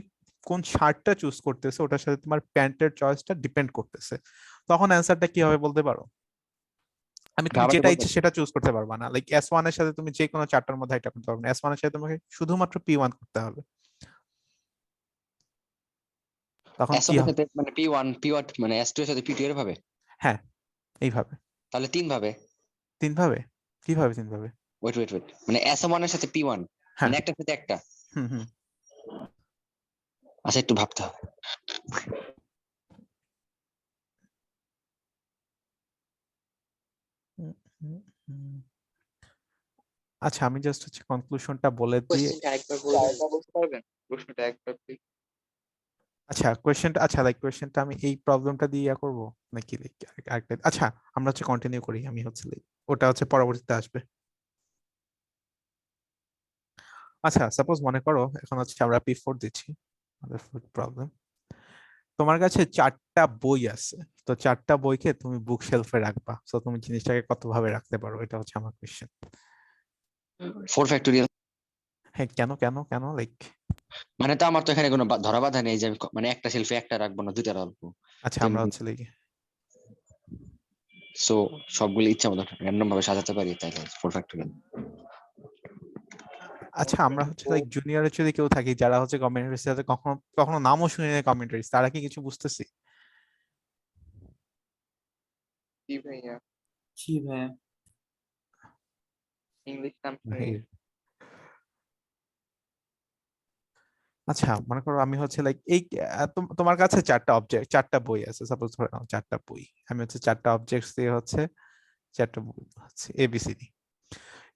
কোন শার্টটা চুজ করতেছো ওটার সাথে তোমার প্যান্টের চয়েসটা ডিপেন্ড করতেছে। তখন অ্যান্সারটা কি হবে বলতে পারো? তুমি যেটা ইচ্ছে সেটা চুজ করতে পারবা না। লাইক S1 এর সাথে তুমি যে কোনো 4টার মধ্যে একটা করতে পারবে না, S1 এর সাথে তোমাকে শুধুমাত্র P1 করতে হবে। তখন কি হবে? মানে P1 P1 মানে S2 এর সাথে P2 এর ভাবে। হ্যাঁ এইভাবে। তাহলে 3 ভাবে। 3 ভাবে? কিভাবে 3 ভাবে? ওয়েট মানে S1 এর সাথে P1 হ্যাঁ। মানে একটার সাথে একটা। হুম। আচ্ছা একটু ভাবতে হবে। আচ্ছা আমি জাস্ট হচ্ছে কনক্লুশনটা বলে দিয়ে, কোশ্চেনটা আরেকবার বলবেন? বলতে পারবেন প্রশ্নটা একবার প্লিজ? আচ্ছা লাইক কোয়েশ্চেনটা আমি এই প্রবলেমটা দিয়ে করব নাকি লাইক আরেকটা? আচ্ছা আমরা হচ্ছে কন্টিনিউ করি, আমি হচ্ছে লাইক ওটা হচ্ছে পরবর্তীতে আসবে। আচ্ছা সাপোজ মনে করো এখন হচ্ছে আমরা P4 দিচ্ছি, আমাদের প্রবলেম। তোমার কাছে 4টা বই আছে, তো 4টা বইকে তুমি বুক শেলফে রাখবা, তো তুমি জিনিসটাকে কত ভাবে রাখতে পারো? এটা হচ্ছে আমার কোয়েশ্চেন। 4 ফ্যাক্টোরিয়াল। হ্যাঁ কেন লাইক? মানে তো আমার তো এখানে কোনো ধরা বাঁধা নেই যে আমি মানে একটা শেলফে একটা রাখবো না, 2টা রাখবো। আচ্ছা আমরা হচ্ছে লাইক সো সবগুলো ইচ্ছা মতো র্যান্ডম ভাবে সাজাতে পারি, তাইলে 4 ফ্যাক্টোরিয়াল। আচ্ছা আমরা হচ্ছে লাইক জুনিয়রের যদি কেউ থাকি যারা হচ্ছে কমেন্টারির সাথে কখনো কখনো নামও শুনি না কমেন্টারিজ, তারা কি কিছু বুঝতেছি? জি ভাইয়া। জি ভাইয়া। ইংলিশ নাম ভাই আচ্ছা মনে করো আমি হচ্ছে লাইক এই তোমার কাছে 4টা বই আছে, সাপোজ ধরে নাও 4টা বই, আমি হচ্ছে 4টা অবজেক্টস দিয়ে হচ্ছে 4টা বই হচ্ছে ABCD।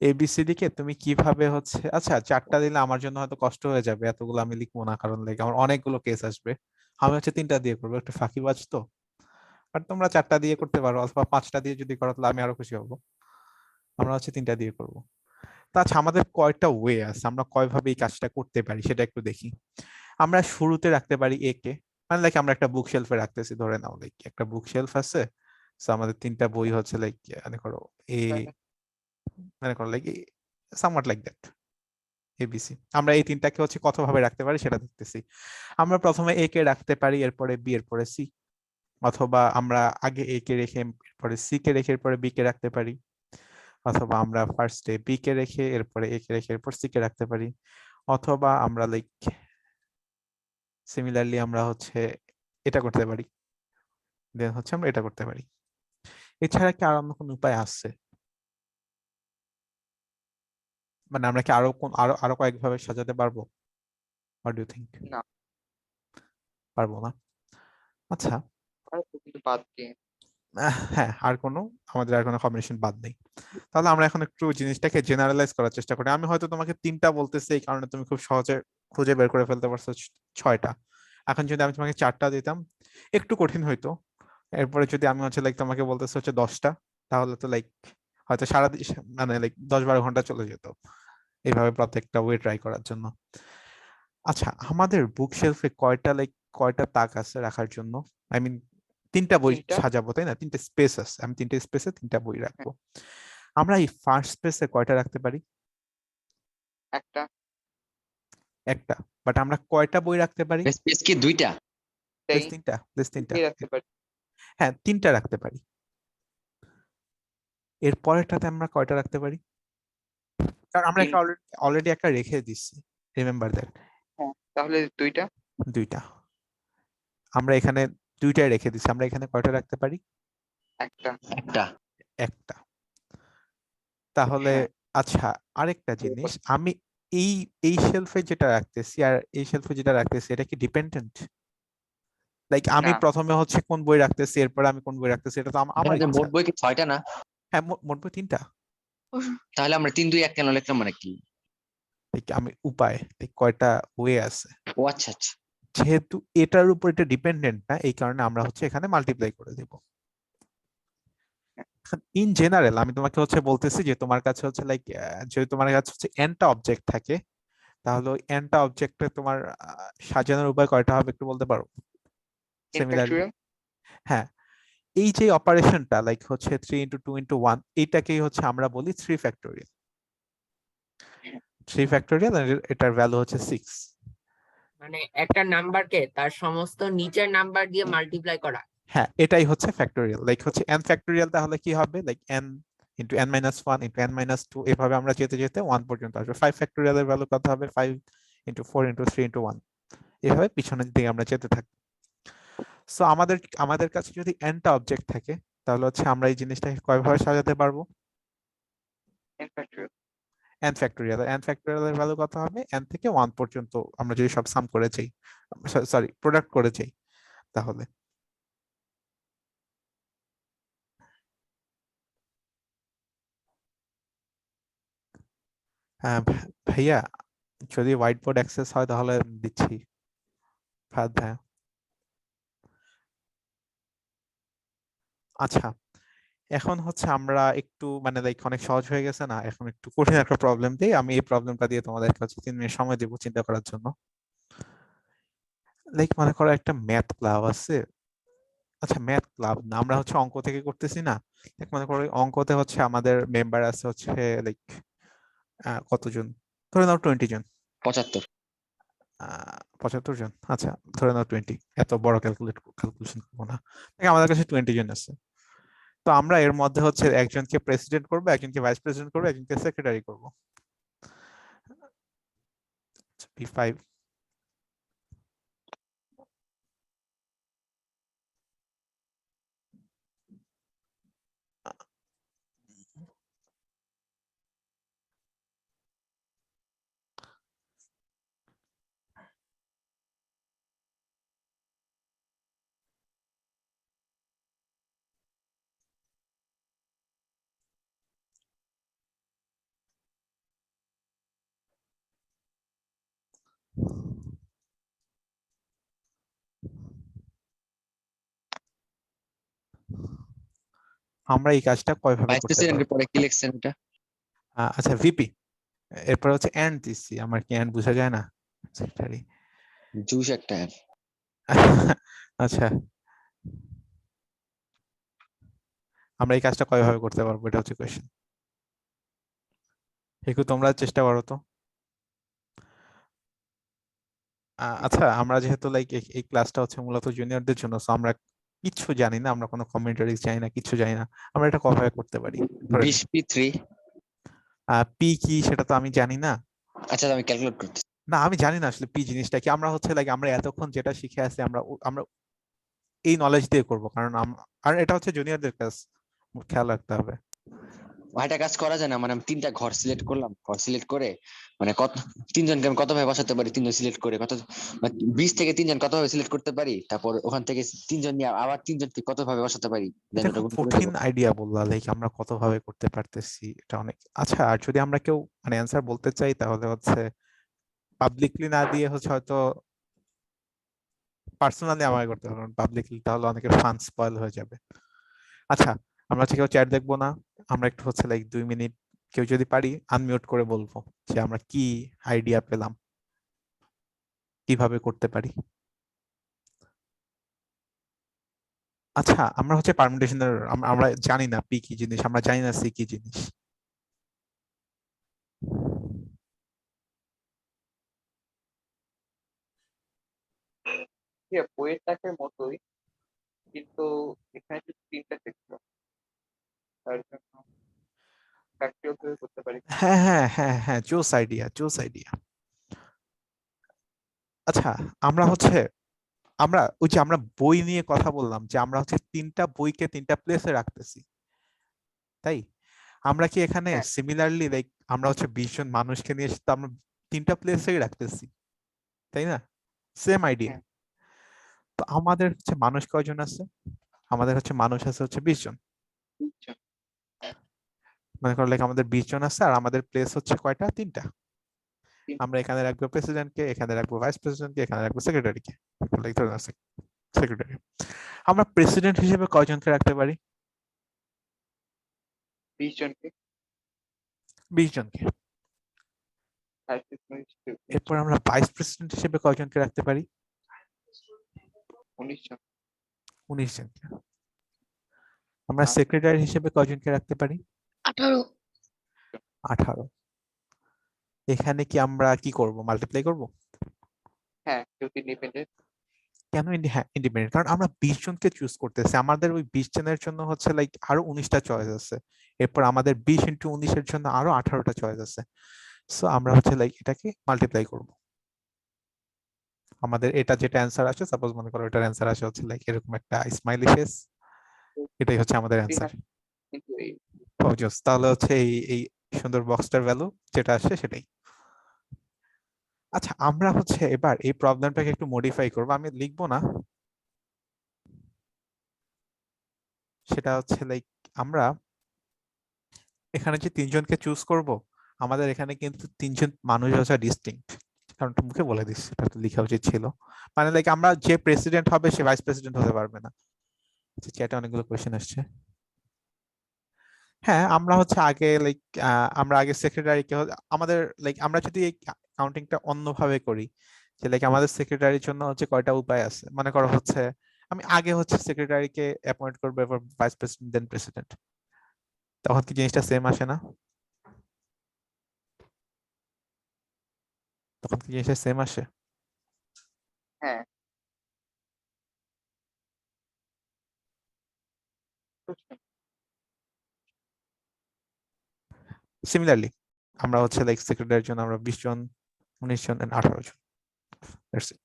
এবিসিডি কে তুমি কিভাবে হচ্ছে, আচ্ছা 4টা দিলে আমার জন্য হয়তো কষ্ট হয়ে যাবে, এতগুলো আমি লিখবো না, কারণ লাইক আমার অনেকগুলো কেস আসবে। আমি হচ্ছে 3টা দিয়ে করবো, একটু ফাঁকিবাজ তো। আর তোমরা 4টা দিয়ে করতে পারো, অথবা 5টা দিয়ে যদি করো তাহলে আমি আরো খুশি হবো। আমরা হচ্ছে 3টা দিয়ে করবো। তা আচ্ছা, আমাদের কয়টা ওয়ে আছে, আমরা কয়ভাবে এই কাজটা করতে পারি সেটা একটু দেখি। আমরা শুরুতে রাখতে পারি এ কে, মানে লাইক আমরা একটা বুক শেলফে রাখতেছি, ধরে নাও লাইক একটা বুক শেলফ আছে। So আমাদের 3টা বই হচ্ছে লাইক মনে করো এ, মনে করো like somewhat like that ABC. আমরা এই 3টাকে হচ্ছে কত ভাবে রাখতে পারি সেটা দেখতেছি। আমরা প্রথমে এ কে রাখতে পারি, এরপরে বি, এরপরে সি। অথবা আমরা আগে এ কে রেখে এরপরে সি কে রেখে এরপরে বি কে রাখতে পারি। অথবা আমরা ফার্স্টে বি কে রেখে এরপরে এ কে রেখে এরপর সি কে রাখতে পারি। অথবা আমরা লাইক সিমিলারলি আমরা হচ্ছে এটা করতে পারি, দেন হচ্ছে আমরা এটা করতে পারি। এছাড়া কি আর অন্য কোনো উপায় আছে? মানে আমরা কি আরো আরো আরো কয়েকভাবে সাজাতে পারবো? What do you think? না। পারবো না? আচ্ছা, কিন্তু বাদ দিয়ে হ্যাঁ, আর কোনো আমাদের আর কোনো কম্বিনেশন বাদ নেই। তাহলে আমরা এখন একটু জিনিসটাকে জেনারেলাইজ করার চেষ্টা করি। আমি হয়তো তোমাকে 3টা বলতেছি এই কারণে তুমি খুব সহজে খুঁজে বের করে ফেলতে পারছো 6টা। এখন যদি আমি তোমাকে 4টা দিতাম একটু কঠিন হইতো। এরপরে যদি আমি হচ্ছে লাইক তোমাকে বলতেছি হচ্ছে 10টা, তাহলে তো লাইক হয়তো সারা মানে লাইক 10-12 ঘন্টা চলে যেত এইভাবে প্রত্যেকটা ওয়ে ট্রাই করার জন্য। আচ্ছা, আমাদের বুক শেলফে কয়টা তাক আছে রাখার জন্য? আই মিন 3টা বই 3টা। সাজাবো তাই না, 3টে স্পেস আছে, আমি 3টে স্পেসে 3টা বই রাখবো। আমরা এই ফার্স্ট স্পেসে কয়টা রাখতে পারি? একটা। একটা। বাট আমরা কয়টা বই রাখতে পারি? স্পেস কি 2টা? প্লেস 3টা, প্লেস 3টা। দুইটাই রাখতে পারি। হ্যাঁ, 3টা রাখতে পারি। এর পরেরটাতে আমরা কয়টা রাখতে পারি? কারণ আমরা একটা অলরেডি একটা রেখে দিচ্ছি, রিমেম্বার দ্যাট। হ্যাঁ, তাহলে 2টা। 2টা। আমরা এখানে 2টাই রেখে দিচ্ছি, আমরা এখানে কয়টা রাখতে পারি? একটা। একটা। একটা। তাহলে হ্যাঁ। আচ্ছা, আরেকটা জিনিস, আমি এই এই শেলফে যেটা রাখতেছি আর এই শেলফে যেটা রাখতেছি এটা কি ডিপেন্ডেন্ট? লাইক আমি না। প্রথমে হচ্ছে কোন বই রাখতেছি, এরপরে আমি কোন বই রাখতেছি, এটা তো আমার এখানে যে ইচ্ছা। মোট বই কি 6টা না? হ্যাঁ, মোট বই 3টা। তাহলে আমরা 3-2-1 কেন লিখলাম মানে কি? Like, আমি উপায় like, কয়টা ওয়ে আছে, ও আচ্ছা আচ্ছা। যেহেতু এটার উপর এটা ডিপেন্ডেন্ট না, এই কারণে আমরা হচ্ছে এখানে মাল্টিপ্লাই করে দেব। ইন জেনারেল আমি তোমাকে হচ্ছে বলতেছি যে তোমার কাছে হচ্ছে লাইক, যদি তোমার কাছে হচ্ছে এনটা অবজেক্ট থাকে, তাহলে ওই এনটা অবজেক্টে তোমার সাজানোর উপায় কয়টা হবে একটু বলতে পারো? Similarly, factorial. হ্যাঁ, এই যে অপারেশনটা লাইক হচ্ছে 3 × 2 × 1, এইটাকেই হচ্ছে আমরা বলি 3 ফ্যাক্টোরিয়াল। 3 ফ্যাক্টোরিয়াল, এটার ভ্যালু হচ্ছে 6। মানে একটা নাম্বারকে তার সমস্ত নিচের নাম্বার দিয়ে মাল্টিপ্লাই করা। হ্যাঁ, এটাই হচ্ছে ফ্যাক্টোরিয়াল। লাইক হচ্ছে n ফ্যাক্টোরিয়াল, তাহলে কি হবে like n into n - 1 into n - 2, এভাবে আমরা যেতে যেতে 1 পর্যন্ত আসবে। 5 ফ্যাক্টোরিয়ালের ভ্যালু কত হবে? 5 ইনটু 4 ইনটু 3 ইনটু 1, এভাবে পিছনের দিকে আমরা যেতে থাকি। সো আমাদের কাছে যদি nটা অবজেক্ট থাকে, তাহলে হচ্ছে আমরা এই জিনিসটাকে কয়ভাবে সাজাতে পারবো? n factorial. n factorial. n ফ্যাক্টোরিয়ালের ভ্যালু কত হবে? n থেকে 1 পর্যন্ত আমরা যদি সব সাম করে যাই, সরি প্রোডাক্ট করে যাই, তাহলে ভাইয়া যদি হোয়াইট বোর্ড অ্যাক্সেস হয় তাহলে দিচ্ছি। ফাহাদ ভাইয়া, আচ্ছা, এখন হচ্ছে আমরা একটু মানে লাইক অনেক সহজ হয়ে গেছে না, এখন একটু কঠিন একটা প্রবলেম দিই। আমি এই প্রবলেমটা দিয়ে তোমাদেরকে হচ্ছে 3 মিনিট সময় দেবো চিন্তা করার জন্য। লাইক মনে করো একটা ম্যাথ ক্লাব আছে। আচ্ছা, ম্যাথ ক্লাব না, আমরা হচ্ছে অঙ্ক থেকে করতেছি না। লাইক মনে করো অঙ্কতে হচ্ছে আমাদের মেম্বার আছে হচ্ছে লাইক কতজন, ধরে নাও 20 জন। 75। 75 জন, আচ্ছা ধরে নাও 20, এত বড় ক্যালকুলেশন করবো না। দেখ, আমাদের কাছে 20 জন আছে। তো আমরা এর মধ্যে হচ্ছে একজনকে প্রেসিডেন্ট করবো, একজনকে ভাইস প্রেসিডেন্ট করবো, একজনকে সেক্রেটারি করবো। P5, আমরা এই কাজটা কয়ভাবে ভাইস করতে প্রেসিডেন্টের পারবো? পরে কি লিখছেন এটা? আচ্ছা ভিপি, এরপর হচ্ছে এন্ড দিচ্ছি, আমার কি এন্ড বোঝা যায় না? সেক্রেটারি। জুস একটা add। আচ্ছা, আমরা এই কাজটা কয়ভাবে করতে পারবো, এটা হচ্ছে কোয়েশ্চেন। একটু তোমরা চেষ্টা করো তো। আচ্ছা, আমরা যেহেতু লাইক এই ক্লাসটা হচ্ছে মূলত জুনিয়রদের জন্য, so আমরা কিচ্ছু জানি না, আমরা কোনো কমেন্টারিজ জানি না, কিচ্ছু জানি না, আমরা এটা কয়ভাবে করতে পারি? 20p3। পি কি সেটা তো আমি জানি না। আচ্ছা আমি ক্যালকুলেট করতেছি। না আমি জানি না আসলে পি জিনিসটা কি। আমরা হচ্ছে লাইক আমরা এতক্ষণ যেটা শিখে আছি আমরা এই নলেজ দিয়ে করব, কারণ আর এটা হচ্ছে জুনিয়রদের কাজ, খেয়াল রাখতে হবে। একটা কাজ করা যায় না, মানে আমি 3টা ঘর সিলেক্ট করলাম, ঘর সিলেক্ট করে মানে কত 3জনকে আমি কত ভাবে বসাতে পারি, 3জন সিলেক্ট করে কত 20 থেকে 3জন কত ভাবে সিলেক্ট করতে পারি, তারপর ওখান থেকে 3জন নিয়ে আবার 3জনকে কত ভাবে বসাতে পারি, then এটা ওটা খুব গুণ করে কঠিন দেবো। আইডিয়া বললা, লাইক আমরা কত ভাবে করতে পারতেছি এটা অনেক। আচ্ছা, আর যদি আমরা কেউ মানে অ্যান্সার বলতে চাই তাহলে হচ্ছে পাবলিকলি না দিয়ে হচ্ছে হয়তো পার্সোনালি আমাকে করতে হবে, পাবলিকলি তাহলে অনেকের ফান স্পয়েল হয়ে যাবে। আচ্ছা, আমরা হচ্ছে কেউ চ্যাট দেখবো না, আমরা একটু হচ্ছে লাইক 2 মিনিট কেউ যদি পারি আনমিউট করে বলবো যে আমরা কি আইডিয়া পেলাম, কিভাবে করতে পারি। আচ্ছা, আমরা হচ্ছে পারমুটেশনের আমরা জানি না পি কি জিনিস, আমরা জানি না সি কি জিনিস। বইয়ের টাকের মতোই, কিন্তু এখানে শুধু 3টা সেক্টর, তার জন্য ফ্যাক্টরিয়াল ভাবে করতে পারি। হ্যাঁ হ্যাঁ হ্যাঁ হ্যাঁ, জোস আইডিয়া, জোস আইডিয়া। আচ্ছা, আমরা হচ্ছে আমরা ওই যে আমরা বই নিয়ে কথা বললাম যে আমরা হচ্ছে 3টা বইকে 3টা প্লেসে রাখতেছি, তাই আমরা কি এখানে হ্যাঁ। সিমিলারলি লাইক আমরা হচ্ছে 20 জন মানুষকে নিয়ে এসে তো আমরা 3টা প্লেসেই রাখতেছি, তাই না? Same idea. হ্যাঁ। তো আমাদের হচ্ছে মানুষ কয়জন আছে? আমাদের হচ্ছে মানুষ আছে হচ্ছে 20 জন। বুঝছো? মনে করো লাইক আমাদের 20 জন আছে আর আমাদের প্লেস হচ্ছে কয়টা? 3টা। তিন- আমরা এখানে রাখবো প্রেসিডেন্টকে, এখানে রাখবো ভাইস প্রেসিডেন্টকে, এখানে রাখবো সেক্রেটারিকে, সেক্রেটারি। আমরা প্রেসিডেন্ট হিসেবে কয়জনকে রাখতে পারি? 20 জনকে। 20 জনকে। ভাইস প্রেসিডেন্ট হিসেবে 19 এরপর জন। আমরা ভাইস প্রেসিডেন্ট হিসেবে কয়জনকে রাখতে পারি? 19 জন। 19 জনকে। আমরা আর সেক্রেটারি হিসেবে কয়জনকে রাখতে পারি? 18। 18। এখানে কি আমরা কি করব, মাল্টিপ্লাই করব? হ্যাঁ, যদি ইন্ডিপেন্ডেন্ট। কেন হ্যাঁ ইন্ডিপেন্ডেন্ট, কারণ আমরা 20 জনকে চুজ করতেছি, আমাদের ওই 20 জনের জন্য হচ্ছে লাইক আরো 19টা চয়েস আছে, এরপর আমাদের 20 ইন্টু 19 এর জন্য আরো 18টা চয়েস আছে। সো আমরা হচ্ছে লাইক এটাকে মাল্টিপ্লাই করব। আমাদের এটা যেটা অ্যান্সার আসে, সাপোজ মনে করো এটার অ্যান্সার আসে হচ্ছে লাইক এরকম একটা স্মাইলি ফেস, এটাই হচ্ছে আমাদের অ্যান্সার। কিন্তু এই তাহলে হচ্ছে এই সুন্দর বক্সটার ভ্যালু যেটা আসে সেটাই। আচ্ছা, আমরা হচ্ছে এবার এই প্রবলেমটাকে একটু মডিফাই করব, আমি লিখবো না, সেটা হচ্ছে লাইক আমরা এখানে যে 3 জনকে চুজ করব, আমাদের এখানে কিন্তু 3 জন মানুষ হচ্ছে ডিস্টিংক্ট, কারণটা মুখে বলে দিচ্ছি, এটা তো লেখা উচিত ছিল। মানে লাইক আমরা যে প্রেসিডেন্ট হবে সে ভাইস প্রেসিডেন্ট হতে পারবে না। চ্যাটে অনেকগুলো কোশ্চেন আসছে। হ্যাঁ, আমরা হচ্ছে আগে লাইক আমরা আগে সেক্রেটারিকে আমাদের লাইক আমরা যদি এই কাউন্টিংটা অন্যভাবে করি, যে লাইক আমাদের সেক্রেটারির জন্য হচ্ছে কয়টা উপায় আছে, মনে করো হচ্ছে আমি আগে হচ্ছে সেক্রেটারিকে অ্যাপয়েন্ট করবো, এরপর ভাইস প্রেসিডেন্ট দেন প্রেসিডেন্ট, তখন কি জিনিসটা সেম আসে না? তখন কি জিনিসটা সেম আসে? হ্যাঁ, বুঝছো? সিমিলারলি আমরা হচ্ছে লাইক সেক্রেটারির জন্য আমরা 20 জন, 19 জন এন্ড 18 জন। That's it.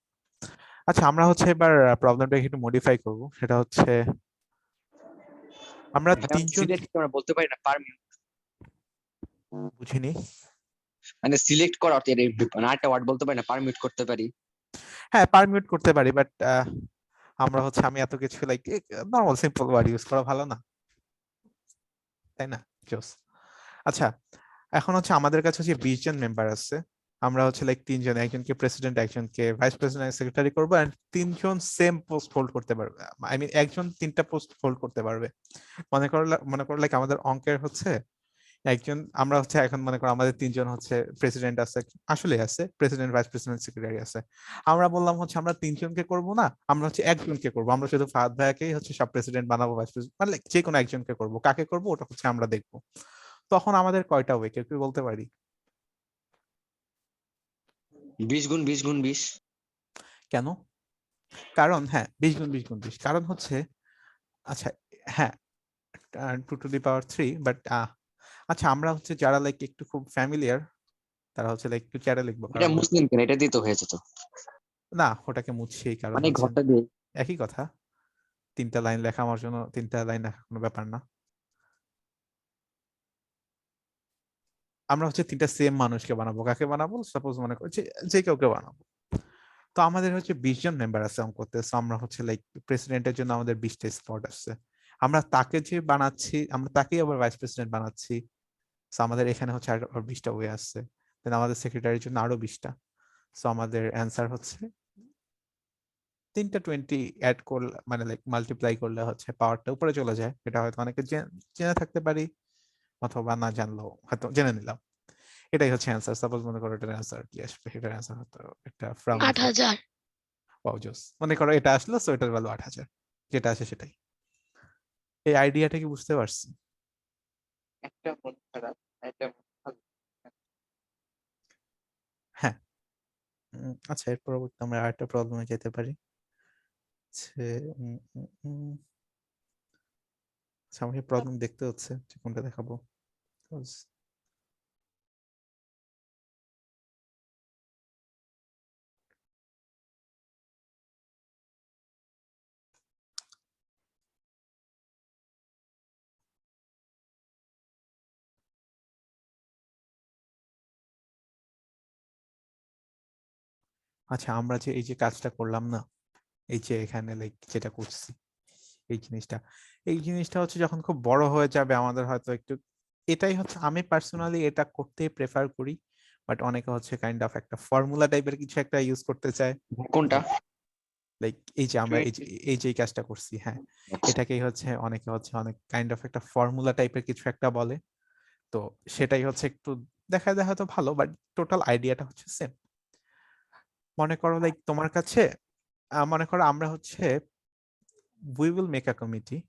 আচ্ছা, আমরা হচ্ছে এবার প্রবলেমটাকে একটু মডিফাই করব, সেটা হচ্ছে আমরা 3 জন। সিলেক্ট আমরা বলতে পারি না পার মিনিট, বুঝিনি। মানে সিলেক্ট করা অর্থে মানে একটা ওয়ার্ড বলতে পারি না, পার মিনিট করতে পারি। হ্যাঁ, পারমিট করতে পারি, বাট আমরা হচ্ছে আমি এত কিছু like normal simple word use করা ভালো না, তাই না? জোস। আচ্ছা, এখন হচ্ছে আমাদের কাছে হচ্ছে 20 জন মেম্বার আছে, আমরা হচ্ছে লাইক তিনজন, একজনকে প্রেসিডেন্ট, একজনকে ভাইস প্রেসিডেন্ট, সেক্রেটারি করবো, এন্ড তিনজন সেম পোস্ট হোল্ড করতে পারবে। আই মিন একজন তিনটা পোস্ট হোল্ড করতে পারবে। মনে করো লাইক আমাদের অঙ্কের হচ্ছে একজন, আমরা হচ্ছে এখন মনে করো আমাদের তিনজন হচ্ছে প্রেসিডেন্ট আছে, আসলে আছে প্রেসিডেন্ট, ভাইস প্রেসিডেন্ট, সেক্রেটারি আছে। আমরা বললাম হচ্ছে আমরা তিনজনকে করব না, আমরা হচ্ছে একজনকে করবো, আমরা শুধু ফাহাদ ভাইয়াকেই হচ্ছে সব প্রেসিডেন্ট বানাবো, ভাইস প্রেসিডেন্ট মানে like যে কোনো একজনকে করবো, কাকে করবো ওটা হচ্ছে আমরা দেখবো। তখন আমাদের কয়টা ওয়ে কেউ কি বলতে পারি? 20 গুণ 20 গুণ 20। কেন? কারণ হ্যাঁ 20 গুণ 20 গুণ 20, কারণ হচ্ছে আচ্ছা হ্যাঁ 2 to the power 3, বাট আচ্ছা আমরা হচ্ছে যারা লাইক একটু খুব ফ্যামিলিয়ার তারা হচ্ছে লাইক একটু চ্যাটে লিখবো, এটা কারণ মুসলিম কেন, এটা দিয়ে তো হয়েছে তো, না ওটাকে মুছছি, এই কারণ মানে হচ্ছে ঘরটা দিয়ে। একই কথা, 3টা লাইন লেখা আমার জন্য 3টা লাইন লেখা কোনো ব্যাপার না। আমরা হচ্ছে 3টা সেম মানুষকে বানাবো, কাকে বানাবো? সাপোজ মনে করছি যে কাউকে বানাবো। তো আমাদের হচ্ছে 20 জন মেম্বার আছে অঙ্কতে, সো আমরা হচ্ছে লাইক প্রেসিডেন্টের জন্য আমাদের 20টা স্পট আছে, আমরা তাকে যে বানাচ্ছি আমরা তাকেই আবার ভাইস প্রেসিডেন্ট বানাচ্ছি, সো আমাদের এখানে হচ্ছে আর 20টা ওয়ে আছে। দেন আমাদের সেক্রেটারির জন্য আরো 20টা, সো আমাদের অ্যান্সার হচ্ছে 3টা 20 অ্যাড করলে মানে লাইক মাল্টিপ্লাই করলে হচ্ছে পাওয়ারটা উপরে চলে যায়। এটা হয়তো অনেকে জেনে থাকতে পারি, অথবা না জানলেও হয়তো জেনে নিলাম। এটাই হচ্ছে অ্যান্সার। সাপোজ মনে করো এটার অ্যান্সার কি আসবে, এটার অ্যান্সার হতো একটা ফ্রম 8000। জোস, মনে করো এটা আসলো, সো এটার ভ্যালু 8000, যেটা আসে সেটাই। এই আইডিয়াটা কি বুঝতে পারছি? একটা মন খারাপ, একটা মন ভালো। হ্যাঁ আচ্ছা, এর পরবর্তী আমরা আরেকটা প্রবলেমে যেতে পারি। আচ্ছা আমাকে প্রবলেম দেখতে হচ্ছে যে কোনটা দেখাবো। আচ্ছা আমরা যে এই যে কাজটা করলাম না, এই যে এখানে লাইক যেটা করছি, এই জিনিসটা হচ্ছে যখন খুব বড় হয়ে যাবে আমাদের হয়তো একটু, এটাই হচ্ছে আমি পার্সোনালি এটা করতে প্রেফার করি, বাট অনেকে হচ্ছে কাইন্ড অফ একটা ফর্মুলা টাইপের কিছু একটা ইউজ করতে চায়। কোনটা? লাইক এই যে আমরা এই যে কাজটা করছি, হ্যাঁ এটাকেই হচ্ছে অনেকে হচ্ছে অনেক কাইন্ড অফ একটা ফর্মুলা টাইপের কিছু একটা বলে। তো সেটাই হচ্ছে একটু দেখা যায় হয়তো ভালো, বাট টোটাল আইডিয়াটা হচ্ছে সেম। মনে করো লাইক তোমার কাছে মনে করো আমরা হচ্ছে we will make a committee.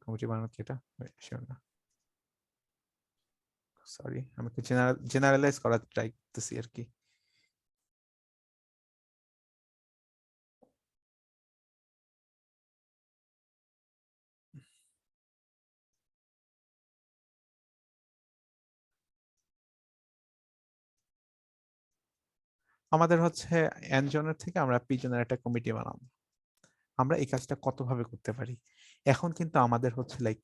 Committee বানানো কি এটা? শিওর না, সরি আমি একটু জেনারেলাইজ করার ট্রাই করতেছি আর কি। আমাদের হচ্ছে এন জনের থেকে আমরা পি জনের একটা কমিটি বানাবো। আমরা এই কাজটা কত ভাবে করতে পারি? এখন কিন্তু আমাদের হচ্ছে লাইক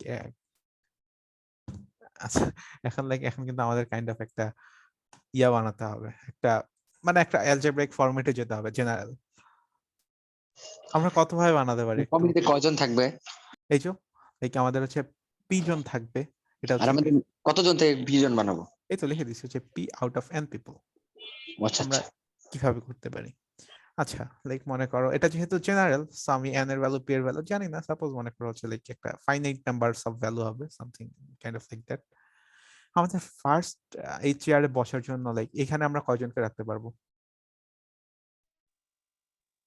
আচ্ছা এখন কিন্তু আমাদের কাইন্ড অফ একটা ইয়া বানাতে হবে, একটা মানে একটা অ্যালজেব্রাইক ফরম্যাটে যেতে হবে জেনারেল। আমরা কত ভাবে বানাতে পারি? কমিটিতে কয়জন থাকবে? এই যে লাইক আমাদের হচ্ছে পি জন থাকবে, এটা আর হচ্ছে আমাদের কতজন থেকে 20 জন বানাবো? এই তো লিখে দিচ্ছি হচ্ছে P out of N people. আচ্ছা আমরা আচ্ছা, কিভাবে করতে পারি? আচ্ছা লাইক মনে করো এটা যেহেতু জেনারেল, সো আমি এন এর ভ্যালু পি এর ভ্যালু জানি না, সাপোজ মনে করো হচ্ছে লাইক একটা ফাইনাইট নাম্বারস অফ ভ্যালু হবে, something kind of like that. আমাদের ফার্স্ট এই চেয়ারে বসার জন্য লাইক এখানে আমরা কয়জনকে রাখতে পারবো?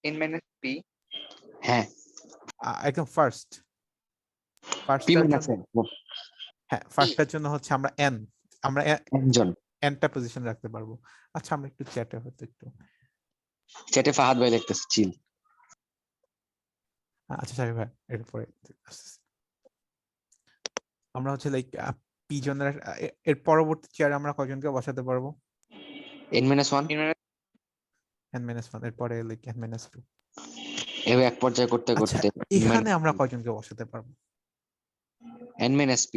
n minus p। হ্যাঁ একদম ফার্স্ট পি মানে আছে হ্যাঁ ফার্স্টটার জন্য হচ্ছে আমরা আমরা একজন। এনটা পজিশন রাখতে পারবো। আচ্ছা আমরা একটু চ্যাটে হয়তো একটু চ্যাটে ফাহাদ ভাই লিখতেছে চিল। আচ্ছা সাহেব ভাই এরপরে আমরা হচ্ছে লাইক পি জনের এর পরবর্তী চেয়ারে আমরা কয়জনকে বসাতে পারবো? n-1 n-1 এরপরে লাইক n-2। এভাবে এক পর্যায়ে করতে আচ্ছা করতে এখানে আমরা কয়জনকে বসাতে পারবো? n-p।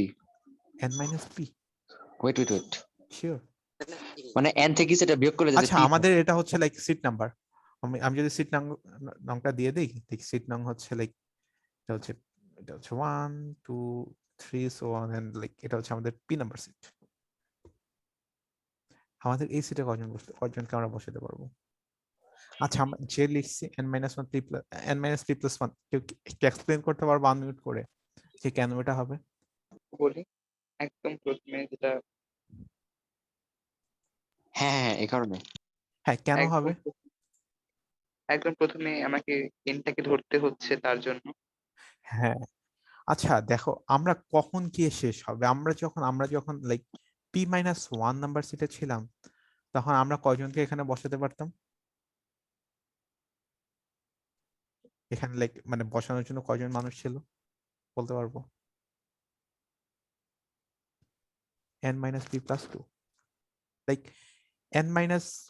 n-p wait sure? মানে n থেকে সেটা বিয়োগ করলে যদি আচ্ছা p আমাদের এটা হচ্ছে লাইক সিট নাম্বার, আমি যদি সিট নাম্বারটা দিয়ে দেই, সিট নং হচ্ছে লাইক এটা হচ্ছে 1 2 3 সো অন এন্ড লাইক এটা হচ্ছে আমাদের পি নাম্বার সিট। আমাদের এই সিটে কয়জনকে আমরা বসাতে পারবো? আচ্ছা, আমরা যে লিখছি n-1 p plus n-p plus 1, কেউ কি এক্সপ্লেইন করতে পারবো আনমিউট করে যে কেন এটা হবে? বলি একদম প্রথমে যেটা হ্যাঁ এই কারণে। হ্যাঁ, কেন একদম হবে? একদম প্রথমে আমাকে এনটাকে ধরতে হচ্ছে তার জন্য। হ্যাঁ, আচ্ছা দেখো আমরা কখন গিয়ে শেষ হবে? আমরা যখন লাইক p-1 নাম্বার সিটে ছিলাম তখন আমরা কয়জনকে এখানে বসাতে পারতাম? এখানে লাইক মানে বসানোর জন্য কয়জন মানুষ ছিল বলতে পারবো? n-p প্লাস 2, লাইক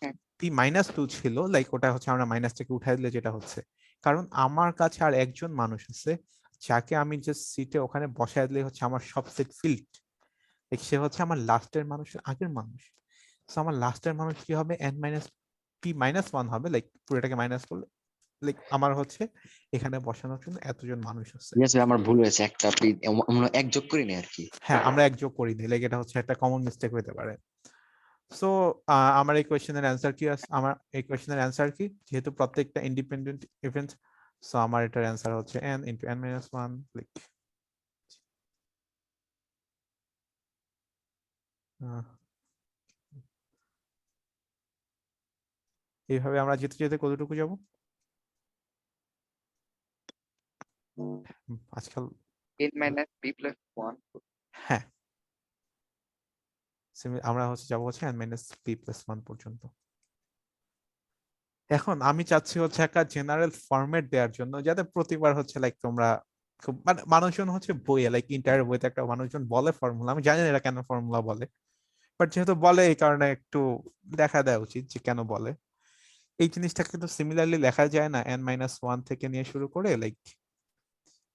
হ্যাঁ n-p-2 ছিল, লাইক ওটা হচ্ছে আমরা মাইনাস থেকে উঠাই দিলে যেটা হচ্ছে, কারণ আমার কাছে আর একজন মানুষ আছে যাকে আমি জাস্ট সিটে ওখানে বসাই দিলে হচ্ছে আমার সব সিট ফিল্ড, সে হচ্ছে আমার লাস্টের মানুষের আগের মানুষ। তো আমার লাস্টের মানুষ কি হবে? n-p-1 হবে, লাইক পুরোটাকে মাইনাস করলে লাইক আমার হচ্ছে এখানে বসানোর জন্য এতজন মানুষ আছে। ইয়েস ভাই, আমার ভুল হয়েছে একটা, আমরা এক যোগ করিনি আর কি। হ্যাঁ, আমরা এক যোগ করি দিই, লাইক এটা হচ্ছে একটা কমন মিস্টেক হতে পারে। সো আমার এই কোয়েশ্চেনের অ্যান্সার কি আছে? আমার এই কোয়েশ্চেনের অ্যান্সার কি, যেহেতু প্রত্যেকটা ইন্ডিপেন্ডেন্ট ইভেন্ট, সো আমার এটার অ্যান্সার হচ্ছে n ইনটু n-1 লাইক এইভাবে আমরা যেতে যেতে কতটুকু যাব আজকাল? n-p plus 1। হ্যাঁ, আমরা হচ্ছে যাবো হচ্ছে n-p+1 পর্যন্ত। এখন আমি চাচ্ছি হচ্ছে একটা জেনারেল ফরম্যাট দেওয়ার জন্য, যাতে প্রতিবার হচ্ছে লাইক তোমরা খুব মানে মানুষজন হচ্ছে বইয়ে লাইক ইন্টার বইতে একটা মানুষজন বলে ফর্মুলা, আমি জানি না এরা কেন ফর্মুলা বলে, বাট যেহেতু বলে এই কারণে একটু দেখা দেওয়া উচিত যে কেন বলে। এই জিনিসটা কিন্তু সিমিলারলি লেখা যায় না n-1 থেকে নিয়ে শুরু করে লাইক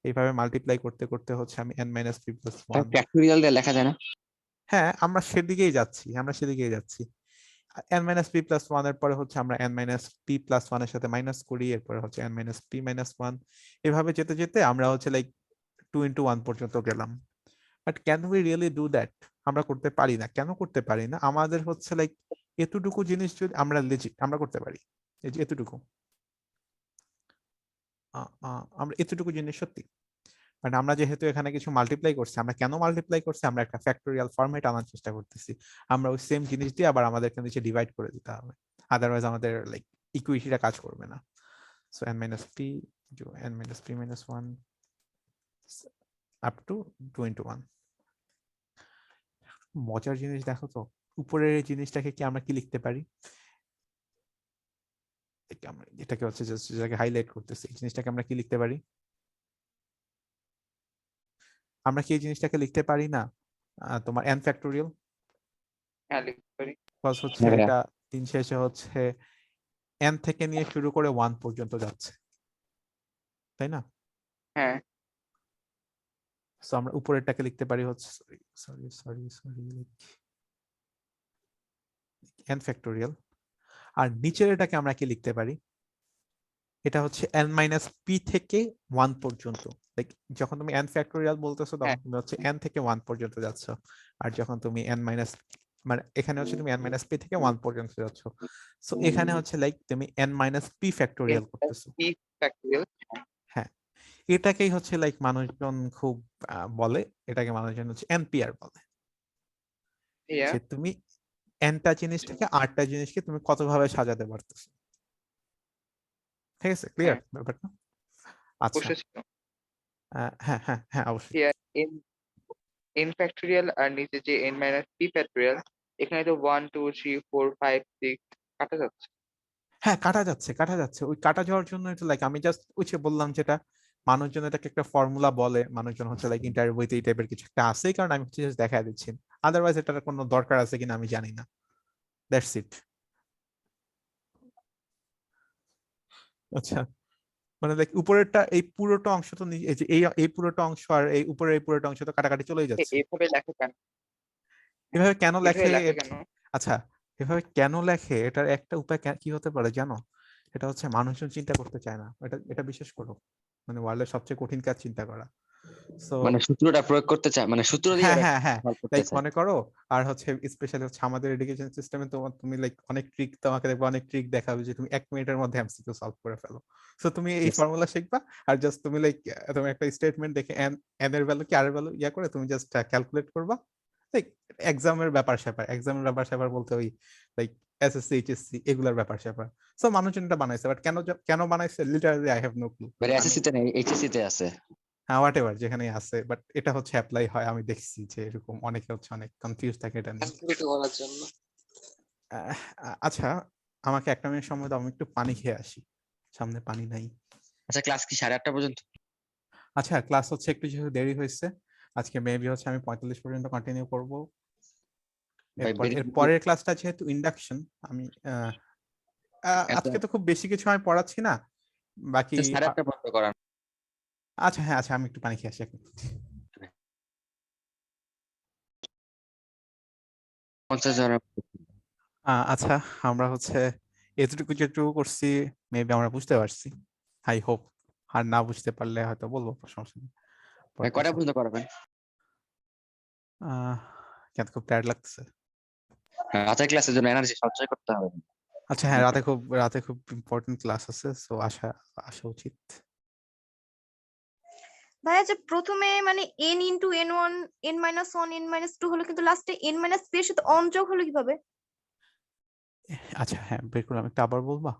এইভাবে মাল্টিপ্লাই করতে করতে হচ্ছে আমি n-p+1। ফ্যাক্টরিয়াল দিয়ে লেখা যায় না? হ্যাঁ, আমরা সেদিকেই যাচ্ছি। n-p+1 এর পরে হচ্ছে আমরা n-p+1 এর সাথে মাইনাস করি, এরপরে হচ্ছে n-p-1, এভাবে যেতে যেতে আমরা হচ্ছে লাইক 2 into 1 পর্যন্ত গেলাম। But can we really do that? আমরা করতে পারি না। কেন করতে পারি না? আমাদের হচ্ছে লাইক এতটুকু জিনিস যদি আমরা লেজিট আমরা করতে পারি, এই যে এতটুকু আমরা এতটুকু জিনিস সত্যি, মানে আমরা যেহেতু এখানে কিছু মাল্টিপ্লাই করছি, আমরা কেন মাল্টিপ্লাই করছি? আমরা একটা ফ্যাক্টোরিয়াল ফরম্যাট আনার চেষ্টা করতেছি। আমরা ওই সেম জিনিস দিয়ে আবার আমাদেরকে নিচে ডিভাইড করে দিতে হবে, আদারওয়াইজ আমাদের লাইক ইকুইটিটা কাজ করবে না। So n-p n-p-1 up to 2 into 1। মজার জিনিস দেখো তো, উপরের এই জিনিসটাকে কি আমরা কি লিখতে পারি? এটাকে হচ্ছে জাস্ট যেটাকে হাইলাইট করতেছি, এই জিনিসটাকে আমরা কি লিখতে পারি? আমরা কি এই জিনিসটাকে লিখতে পারি না তোমার n ফ্যাক্টোরিয়াল? হ্যাঁ লিখতে পারি। প্লাস হচ্ছে এটা দিন শেষে হচ্ছে n থেকে নিয়ে শুরু করে 1 পর্যন্ত যাচ্ছে, তাই না? হ্যাঁ সো আমরা উপরেরটাকে লিখতে পারি হচ্ছে সরি n ফ্যাক্টোরিয়াল, আর নিচের এটাকে আমরা কি লিখতে পারি? এটা হচ্ছে n-p থেকে 1 পর্যন্ত, লাইক যখন তুমি n ফ্যাক্টোরিয়াল বলতেছো তখন তুমি হচ্ছে n থেকে 1 পর্যন্ত যাচ্ছ, আর যখন তুমি মানে এখানে হচ্ছে তুমি n-p থেকে 1 পর্যন্ত যাচ্ছ, সো এখানে হচ্ছে লাইক তুমি n-p ফ্যাক্টোরিয়াল করতেছো। p factorial. হ্যাঁ, এটাকেই হচ্ছে লাইক মানুষজন খুব বলে, এটাকে মানুষজন হচ্ছে npr বলে, যে তুমি nটা জিনিস থেকে 8টা জিনিসকে তুমি কতভাবে সাজাতে পারতেছো। ঠিক আছে, ক্লিয়ার ব্যাপারটা? আচ্ছা, বসেছিল হ্যাঁ হ্যাঁ হ্যাঁ অবশ্যই। n ফ্যাক্টরিয়াল আর নিচে যে n-p ফ্যাক্টরিয়াল, এখানে তো 1 2 3 4 5 6 কাটা যাচ্ছে। হ্যাঁ, কাটা যাচ্ছে, ওই কাটা যাওয়ার জন্য তো লাইক আমি জাস্ট ওই যে বললাম যেটা মানুষজন এটাকে একটা ফর্মুলা বলে, মানুষজন হচ্ছে লাইক ইন্টারভিউ বইতে এই টাইপের কিছু একটা আছে, কারণ আমি হচ্ছে জাস্ট দেখায় দিচ্ছি, আদারওয়াইজ এটার কোনো দরকার আছে কিনা আমি জানি না। That's it. আচ্ছা, মানে লাইক উপরেরটা এই পুরোটা অংশ তো এই যে এই পুরোটা অংশ আর এই উপরের এই পুরোটা অংশ তো কাটাকাটি চলেই যাচ্ছে। এভাবে লেখে কেন? এভাবে কেন লেখে? কেন? আচ্ছা, এভাবে কেন লেখে এটার একটা উপায় কি হতে পারে জানো? এটা হচ্ছে মানুষজন চিন্তা করতে চায় না, এটা বিশ্বাস করো। মানে ওয়ার্ল্ডের সবচেয়ে কঠিন কাজ চিন্তা করা। সো মানে সূত্রটা প্রয়োগ করতে চায়, মানে সূত্র দিয়ে হ্যাঁ ওরা হ্যাঁ হ্যাঁ solve করতে লাইক চায়। মনে করো, আর হচ্ছে স্পেশালি হচ্ছে আমাদের এডুকেশন সিস্টেমে তুমি লাইক অনেক ট্রিক, তোমাকে দেখবে অনেক ট্রিক দেখাবে যে তুমি 1 মিনিটের মধ্যে এমসিকিউ সলভ করে ফেলো। সো তুমি এই Yes. ফর্মুলা শিখবা, আর জাস্ট তুমি লাইক তুমি একটা স্টেটমেন্ট দেখে এন এর ভ্যালু কি আর এর ভ্যালু ইয়া করে তুমি জাস্ট ক্যালকুলেট করবা। লাইক এক্সামের ব্যাপার স্যাপার বলতে ওই লাইক এসএসসি এইচএসসি এগুলার ব্যাপার স্যাপার। সো মানুষজন এটা বানাইছে, বাট কেন বানাইছে literally I have no clue. মানে এসএসসি তে নেই, এইচএসসি তে আছে। হ্যাঁ হোয়াট এভার যেখানেই আছে, বাট এটা হচ্ছে অ্যাপ্লাই হয়, আমি দেখছি যে এরকম অনেকে হচ্ছে অনেক কনফিউজ থাকে এটা নিয়ে। ক্যালকুলেট করার জন্য। আচ্ছা আমাকে 1 মিনিট সময় দাও, আমি একটু পানি খেয়ে আসি, সামনে পানি নাই। আচ্ছা ক্লাস কি 8:30 পর্যন্ত? আচ্ছা ক্লাস হচ্ছে একটু যেহেতু দেরি হয়েছে আজকে, মেবি হচ্ছে আমি 45 পর্যন্ত কন্টিনিউ করব। এর পরের ক্লাসটা যেহেতু ইন্ডাকশন, আমি আজকে তো খুব বেশি কিছু আমি পড়াচ্ছি না, বাকি 8:30 পর্যন্ত করান। আচ্ছা হ্যাঁ আচ্ছা আমি একটু পানি খেয়ে আসি 1 মিনিট। 50 জনের। আচ্ছা আমরা হচ্ছে যেটুকু করছি মেবি আমরা বুঝতে পারছি, আই হোপ। আর না বুঝতে পারলে হয়তো বলবো, সমস্যা নেই। কয়টা পর্যন্ত করাবেন? কেন খুব টায়ার্ড লাগতেছে? রাতের ক্লাসের জন্য এনার্জি সঞ্চয় করতে হবে। আচ্ছা হ্যাঁ রাতে খুব ইম্পর্টেন্ট ক্লাস আছে, সো আসা উচিত। ভাইয়া যে প্রথমে মানে n into n1 n-1 n-2 হলো, কিন্তু লাস্টে n-3 এর সাথে অন যোগ হলো কিভাবে? আচ্ছা হ্যাঁ বের করলাম, একটু আবার বলবা?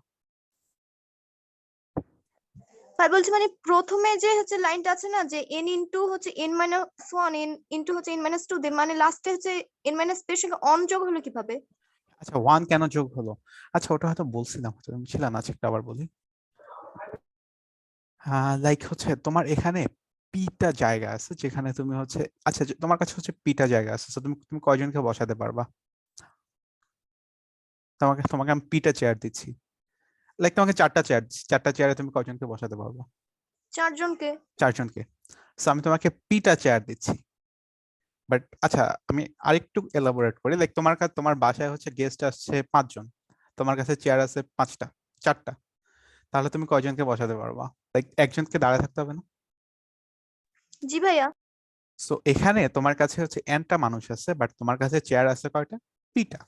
ভাই বলছি মানে প্রথমে যে হচ্ছে লাইনটা আছে না, যে n ইনটু হচ্ছে n-1 n ইনটু হচ্ছে n-2 দিয়ে, মানে লাস্টে হচ্ছে n-3 এর সঙ্গে অন যোগ হলো কিভাবে? আচ্ছা 1 কেন যোগ হলো? আচ্ছা ওটা হয়তো বলছিলাম, তুমি ছিল না, আচ্ছা একটু আবার বলি। লাইক হচ্ছে তোমার এখানে পিটা জায়গা আছে যেখানে তুমি হচ্ছে, আচ্ছা তোমার কাছে হচ্ছে পিটা জায়গা আছে, তো তুমি কয়জনকে বসাতে পারবা? তোমাকে আমি পিটা চেয়ার দিচ্ছি, লাইক তোমাকে 4টা চেয়ার দিচ্ছি, 4টা চেয়ারে তুমি কয়জনকে বসাতে পারবা? 4 জনকে। 4 জনকে। সো আমি তোমাকে পিটা চেয়ার দিচ্ছি, বাট আচ্ছা আমি আরেকটু এলাবোরেট করি, লাইক তোমার বাসায় হচ্ছে গেস্ট আসছে 5 জন, তোমার কাছে চেয়ার আছে 4টা, তাহলে তুমি কয়জনকে বসাতে পারবা? লাইক একজনকে দাঁড়ায় থাকতে হবে না? জি ভাইয়া। সো এখানে তোমার কাছে হচ্ছে এনটা মানুষ আছে, বাট তোমার কাছে চেয়ার আছে কয়টা? পিটা।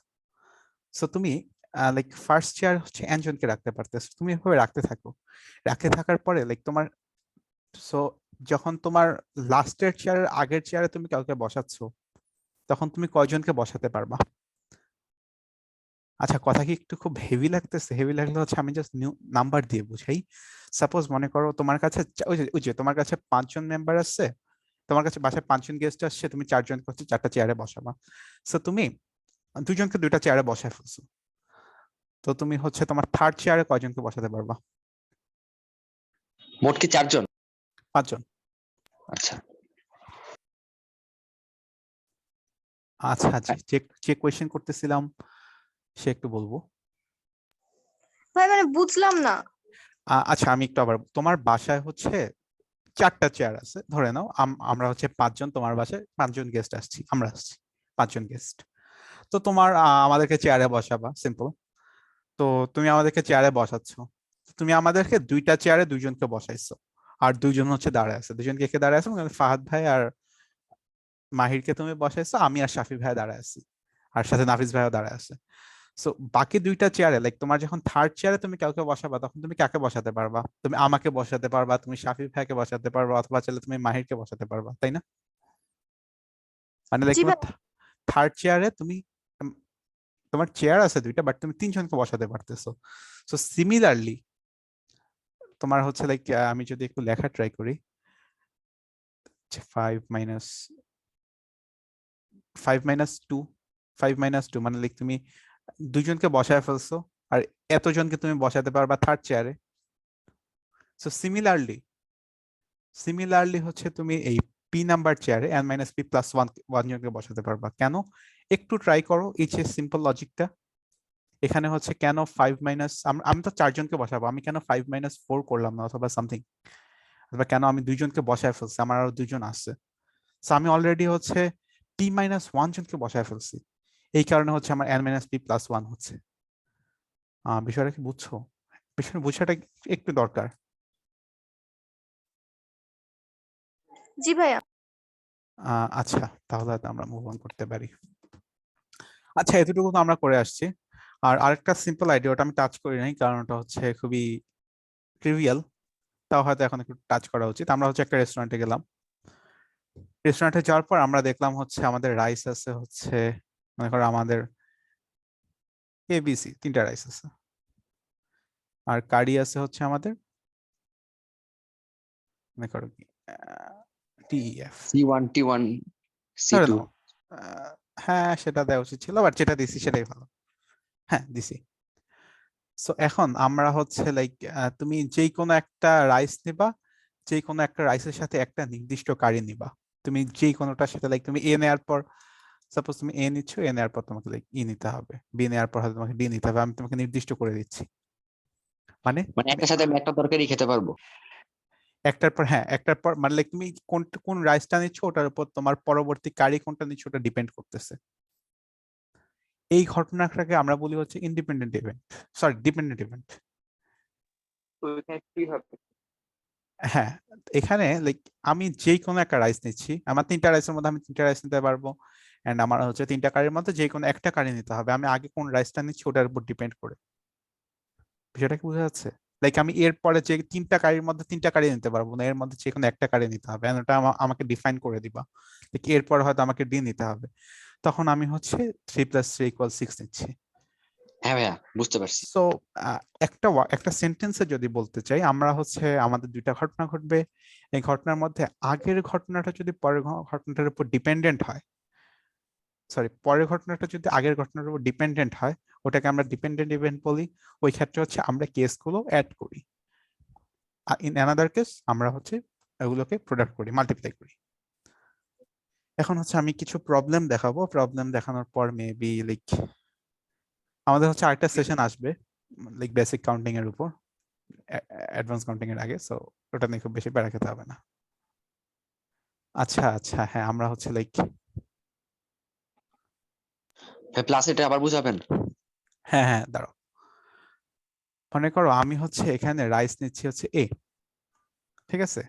সো তুমি লাইক ফার্স্ট চেয়ার হচ্ছে এন জনকে রাখতে পারতেছো, তুমি এভাবে রাখতে থাকার পরে লাইক তোমার, সো যখন তোমার লাস্টের চেয়ারের আগের চেয়ারে তুমি কাউকে বসাচ্ছো, তখন তুমি কয়জনকে বসাতে পারবা? আচ্ছা কথা কি একটু খুব হেভি লাগতেছে? হেভি লাগলে হচ্ছে আমি জাস্ট নিউ নাম্বার দিয়ে বুঝাই। সাপোজ মনে করো তোমার কাছে ওই যে তোমার কাছে 5 জন মেম্বার আছে, তোমার কাছে বাসায় 5 জন গেস্ট আসছে, তুমি 4 জনকে হচ্ছে 4টা চেয়ারে বসাবা। সো তুমি 2 জনকে 2টা চেয়ারে বসায় ফেলছো, তো তুমি হচ্ছে তোমার থার্ড চেয়ারে কয়জনকে বসাতে পারবা? মোট কি 4 জন? 5 জন। আচ্ছা আচ্ছা আচ্ছা যে কোয়েশ্চেন করতেছিলাম সে একটু বলবো। ভাই মানে বুঝলাম না। আচ্ছা আমি একটু আবার, তোমার বাসায় হচ্ছে 4টা চেয়ার আছে, ধরে নাও আমরা হচ্ছে 5 জন, তোমার বাসায় 5 জন গেস্ট আসছি, আমরা আসছি 5 জন গেস্ট। তো তোমার আমাদেরকে চেয়ারে বসাবা, সিম্পল। তো তুমি আমাদেরকে চেয়ারে বসাচ্ছ, তুমি আমাদেরকে 2টা চেয়ারে 2 জনকে বসাইছো, আর 2 জন হচ্ছে দাঁড়ায় আছে। 2 জন কে দাঁড়ায় আছে? ফাহাদ ভাই আর মাহিরকে তুমি বসাইছো, আমি আর শাফি ভাই দাঁড়ায় আছি, আর সাথে নাফিস ভাইও দাঁড়ায় আছে। সো বাকি 2টা চেয়ারে লাইক তোমার যখন থার্ড চেয়ারে তুমি কাউকে বসাবা, তখন তুমি কাকে বসাতে পারবা? তুমি আমাকে বসাতে পারবা, তুমি শাফি ভাইকে বসাতে পারবা, অথবা চাইলে তুমি মাহিরকে বসাতে পারবা, তাই না? মানে লাইক জি তোমার ভাই। থার্ড চেয়ারে তুমি তোমার চেয়ার আছে 2টা, বাট তুমি 3 জনকে বসাতে পারতেছো। সো সিমিলারলি তোমার হচ্ছে লাইক আমি যদি একটু লেখা ট্রাই করি, 5 মাইনাস 2 মানে লাইক তুমি 2 জনকে বসায় ফেলছো, আর এতজনকে তুমি বসাতে পারবা থার্ড চেয়ারে। সো সিমিলারলি হচ্ছে তুমি এই পি নাম্বার চেয়ারে n-p+1 জনকে বসাতে পারবা। কেন? একটু ট্রাই করো এই যে সিম্পল লজিকটা। এখানে হচ্ছে কেন 5 মাইনাস, আমি তো 4 জনকে বসাবো, আমি কেন 5-4 করলাম না, অথবা সামথিং, অথবা কেন আমি 2 জনকে বসায় ফেলছি, আমার আরো 2 জন আছে। সো আমি অলরেডি হচ্ছে p-1 জনকে বসায় ফেলছি, এই কারণে হচ্ছে আমার n-p+1 হচ্ছে। বিষয়টা কি বুঝছো? বিষয়টা বোঝাটা একটু দরকার। জি ভাইয়া। আচ্ছা, তাহলে হয়তো আমরা মুভ অন করতে পারি। আচ্ছা, এতটুকু তো আমরা করে আসছি। আর আরেকটা সিম্পল আইডিয়া, ওটা আমি টাচ করি নাই কারণ ওটা হচ্ছে খুবই ট্রিভিয়াল, তাও হয়তো এখন একটু টাচ করা উচিত। আমরা হচ্ছে একটা রেস্টুরেন্টে গেলাম। রেস্টুরেন্টে যাওয়ার পর আমরা দেখলাম হচ্ছে আমাদের রাইস আছে হচ্ছে, মনে করো আমাদের ABC 3টা রাইস আছে, আর কারি আছে হচ্ছে আমাদের মনে করো কি TEF। C1 T1 ধরে C2 নাও হ্যাঁ সেটা দেওয়া উচিত ছিল, বাট যেটা দিছি সেটাই ভালো। হ্যাঁ দিছি। সো এখন আমরা হচ্ছে লাইক তুমি যেই কোনো একটা রাইস নিবা, যেই কোনো একটা রাইসের সাথে একটা নির্দিষ্ট কারি নিবা। তুমি যেই কোনোটার সাথে লাইক তুমি A নেওয়ার পর, সাপোজ তুমি A নিচ্ছ, A নেওয়ার পর তোমাকে লাইক E নিতে হবে, B নেওয়ার পর হয়তো তোমাকে D নিতে হবে। আমি তোমাকে নির্দিষ্ট করে দিচ্ছি, মানে মানে একটার সাথে আমি একটা তরকারি খেতে পারবো। একটার পর, হ্যাঁ একটার পর, মানে লাইক তুমি কোন রাইসটা নিচ্ছ ওটার উপর তোমার পরবর্তী কারি কোনটা নিচ্ছ ওটা ডিপেন্ড করতেছে। এই ঘটনাটাকে আমরা বলি হচ্ছে independent event, sorry dependent event. তো এখানে কি হবে? হ্যাঁ, এখানে লাইক আমি যেই কোনো একটা রাইস নিচ্ছি, আমার 3টা রাইসের মধ্যে আমি 3টা রাইস নিতে পারবো, এন্ড আমার হচ্ছে 3টা কারির মধ্যে যে কোনো একটা কারি নিতে হবে। আমি আগে কোন রাইসটা নিচ্ছি ওটার উপর ডিপেন্ড করে। বিষয়টা কি বোঝা যাচ্ছে? লাইক আমি এর পরে যে 3টা কারির মধ্যে 3টা কারি নিতে পারবো না, এর মধ্যে যে কোনো একটা কারি নিতে হবে, and ওটা আমাকে ডিফাইন করে দিবা। লাইক এরপর হয়তো আমাকে ডি নিতে হবে, তখন আমি হচ্ছে 3 + 3 = 6 নিচ্ছি। হ্যাঁ ভাইয়া বুঝতে পারছি। সো একটা সেন্টেন্সে যদি বলতে চাই, আমরা হচ্ছে আমাদের 2টা ঘটনা ঘটবে, এই ঘটনার মধ্যে আগের ঘটনাটা যদি পরের ঘটনাটার উপর ডিপেন্ডেন্ট হয়, সরি পরের ঘটনাটা যদি আগের ঘটনার উপর ডিপেন্ডেন্ট হয়, ওটাকে আমরা ডিপেন্ডেন্ট ইভেন্ট বলি। ওই ক্ষেত্রে হচ্ছে আমরা কেসগুলো অ্যাড করি, আর ইন অ্যানাদার কেস আমরা হচ্ছে এগুলোকে প্রোডাক্ট করি, মাল্টিপ্লাই করি। এখন হচ্ছে আমি কিছু প্রবলেম দেখাবো, প্রবলেম দেখানোর পর মেবি লাইক আমাদের হচ্ছে আরেকটা সেশন আসবে লাইক বেসিক কাউন্টিং এর উপর, অ্যাডভান্স কাউন্টিং এর আগে, সো ওটা নিয়ে খুব বেশি প্যারা খেতে হবে না। আচ্ছা আচ্ছা, হ্যাঁ আমরা হচ্ছে লাইক, প্লাস এটা আবার বুঝাবেন? হ্যাঁ হ্যাঁ দাঁড়াও, মনে করো আমি হচ্ছে এখানে রাইস নিচ্ছি হচ্ছে A, ঠিক আছে?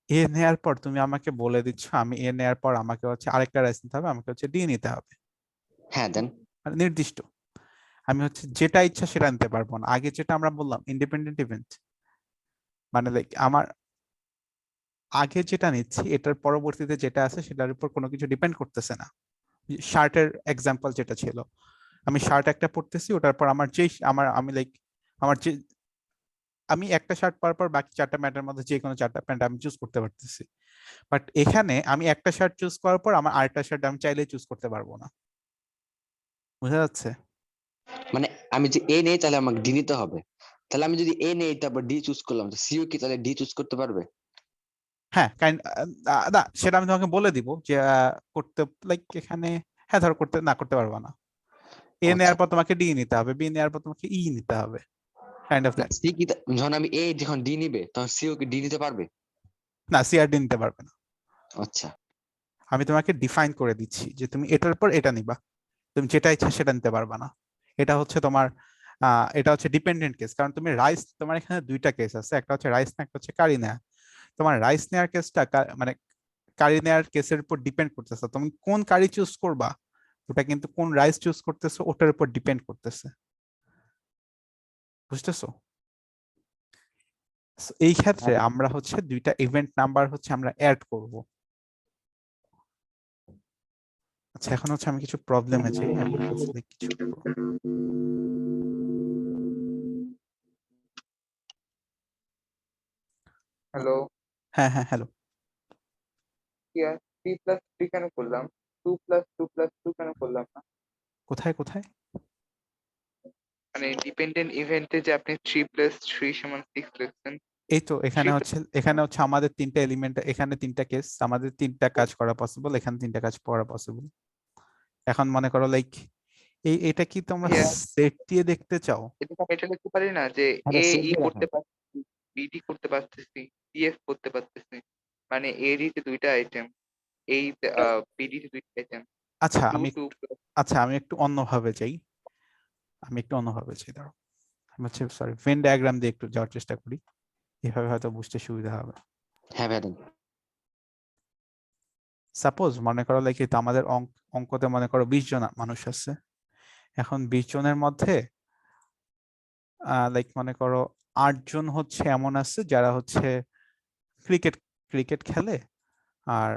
A নেয়ার পর তুমি আমাকে বলে দিচ্ছ আমি A নেয়ার পর আমাকে হচ্ছে আরেকটা রাইস নিতে হবে, আমাকে হচ্ছে D নিতে হবে। হ্যাঁ দেন। মানে নির্দিষ্ট, আমি হচ্ছে যেটা ইচ্ছা সেটা নিতে পারবো না। আগে যেটা আমরা বললাম ইন্ডিপেন্ডেন্ট ইভেন্ট, মানে লাইক আমার আগে যেটা নিচ্ছি এটার পরবর্তীতে যেটা আছে সেটার উপর কোনো কিছু ডিপেন্ড করতেছে না। শার্টের এক্সাম্পল যেটা ছিল, আমি শার্ট একটা পরতেছি, ওটার পর আমার যেই আমি লাইক আমার যে আমি একটা শার্ট পরার পর বাকি 4টা প্যান্টের মধ্যে যে কোনো 4টা প্যান্ট আমি চুজ করতে পারতেছি। বাট এখানে আমি একটা শার্ট চুজ করার পর আমার আরেকটা শার্ট আমি চাইলেই চুজ করতে পারবো না। বুঝা যাচ্ছে? মানে আমি যে এ নেই তাহলে আমাকে ডি নিতে হবে। তাহলে আমি যদি এ নেই তারপর ডি চুজ করলাম, তো সিও কি তাহলে ডি চুজ করতে পারবে? হ্যাঁ না সেটা আমি তোমাকে বলে দিব যে করতে লাইক এখানে, হ্যাঁ ধরো করতে না করতে পারবা না। এ আচ্ছা। নেওয়ার পর তোমাকে ডি নিতে হবে, বি নেওয়ার পর তোমাকে ই নিতে হবে, কাইন্ড অফ দ্যাট। সি কি যখন আমি এ যখন ডি নিবে তখন সিও কি ডি নিতে পারবে? না, সি আর ডি নিতে পারবে না। আচ্ছা। আমি তোমাকে ডিফাইন করে দিচ্ছি যে তুমি এটার পর এটা নিবা, তুমি যেটা ইচ্ছা সেটা নিতে পারবা না। এটা হচ্ছে তোমার এটা হচ্ছে ডিপেন্ডেন্ট কেস, কারণ তুমি রাইস, তোমার এখানে 2টা কেস আছে, একটা হচ্ছে রাইস না, একটা হচ্ছে কারি নেয়া। তোমার রাইস নেয়ার কেসটা মানে কারি নেয়ার কেসের উপর ডিপেন্ড করতেছে তুমি কোন কারি চুজ করবা, ওটা কিন্তু কোন রাইস চুজ করতেছো ওটার উপর ডিপেন্ড করতেছে। বুঝতেছো? So, এই ক্ষেত্রে আমরা হচ্ছে 2টা ইভেন্ট নাম্বার হচ্ছে আমরা অ্যাড করব। আচ্ছা এখন হচ্ছে আমি কিছু প্রবলেমে যাই, আমি হচ্ছে কিছু হ্যালো, হ্যাঁ হ্যাঁ হ্যালো, 3 + 3 কেন করলাম? 2 + 2 + 2 কেন করলাম না? কোথায় কোথায়? মানে ডিপেন্ডেন্ট ইভেন্টে যে আপনি 3 + 3 = 6 লিখছেন। এই তো এখানে 3 হচ্ছে আমাদের 3টা এলিমেন্ট, এখানে 3টা কেস, আমাদের 3টা কাজ করা পসিবল, এখানে 3টা কাজ করা পসিবল। এখন মনে করো লাইক এটা কি তোমরা সেট দিয়ে দেখতে চাও? এটা আমি এটা লিখতে পারি না যে আরে এ সেট ই দিয়ে করতে রাখেন। পারতেছি, বিডি করতে পারতেছি, সিএফ করতে পারতেছি। মানে এরই তে 2টা আইটেম, এই বিডি তে 2টা আইটেম। আচ্ছা 2 আমি 2 আমি একটু অন্যভাবে চাই, দাঁড়াও আমি হচ্ছে সরি ভেন ডায়াগ্রাম দিয়ে একটু যাওয়ার চেষ্টা করি, এভাবে হয়তো বুঝতে সুবিধা হবে। হ্যাঁ ভাই দেন। সাপোজ মনে করো লাইক এটা আমাদের অঙ্কতে মনে করো 20 জন মানুষ আছে। এখন 20 জনের মধ্যে লাইক মনে করো 8 জন হচ্ছে এমন আছে যারা হচ্ছে ক্রিকেট ক্রিকেট খেলে। আর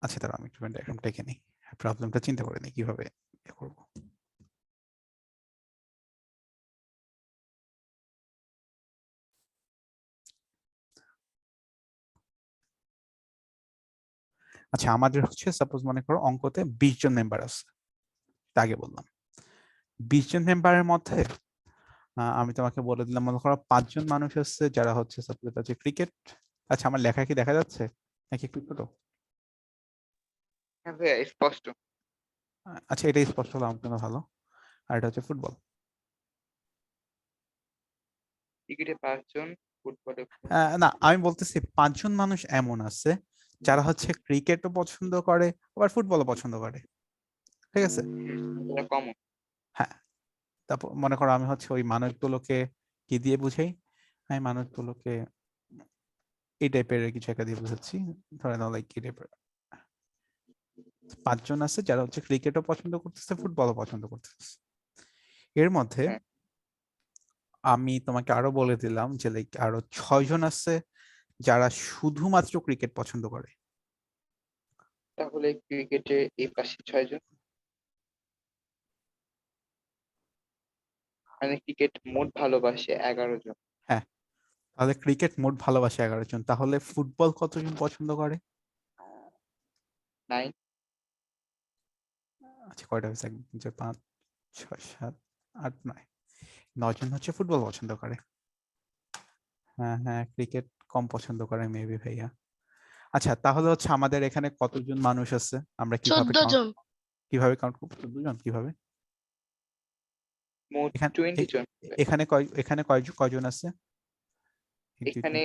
আচ্ছা দাঁড়াও আমি একটু ডায়াগ্রামটা এঁকে নিই, প্রবলেমটা চিন্তা করে নিই কিভাবে করবো। আচ্ছা আমাদের হচ্ছে সাপোজ মনে করো অঙ্কতে 20 জন মেম্বার আছে, তা আগে বললাম। 20 জন মেম্বারের মধ্যে আমি তোমাকে বলে দিলাম মনে করো 5 জন মানুষ আছে যারা হচ্ছে সাপোজ হচ্ছে ক্রিকেট। আচ্ছা আমার লেখা কি দেখা যাচ্ছে নাকি একটু ছোট? হ্যাঁ ভাইয়া স্পষ্ট। আচ্ছা এটাই স্পষ্ট হলো আমার জন্য ভালো। আর এটা হচ্ছে ফুটবল। ক্রিকেটে 5 জন, ফুটবলে না আমি বলতেছি 5 জন মানুষ এমন আছে যারা হচ্ছে ক্রিকেটও পছন্দ করে আবার ফুটবলও পছন্দ করে, ঠিক আছে? কমন। হ্যাঁ, তারপর মনে করো আমি হচ্ছে ওই মানুষগুলোকে কি দিয়ে বুঝাই, আমি মানুষগুলোকে এই টাইপের কিছু একটা দিয়ে বুঝাচ্ছি। ধরে নাও লাইক কি টাইপের 5 জন আছে যারা হচ্ছে ক্রিকেটও পছন্দ করতেছে ফুটবলও পছন্দ করতেছে। এর মধ্যে হ্যাঁ। আমি তোমাকে আরো বলে দিলাম যে লাইক আরো 6 জন আছে যারা শুধুমাত্র ক্রিকেট পছন্দ করে। তাহলে ক্রিকেটে এই পাশে 6 জন, মানে ক্রিকেট মোট ভালোবাসে 11 জন। হ্যাঁ, তাহলে ক্রিকেট মোট ভালোবাসে 11 জন। তাহলে ফুটবল কতজন পছন্দ করে? 9। আচ্ছা কয়টা হয়েছে? 1 2 5 6 7 8 9, 9 জন হচ্ছে ফুটবল পছন্দ করে। হ্যাঁ হ্যাঁ, ক্রিকেট কম পছন্দ করে মেবি ভাইয়া। আচ্ছা তাহলে হচ্ছে আমাদের এখানে কতজন মানুষ আছে আমরা কিভাবে 14 জন। কাউন্ট করব? 14 জন কিভাবে? মোট এখানে 20 জন। এখানে কয়জন আছে? এখানে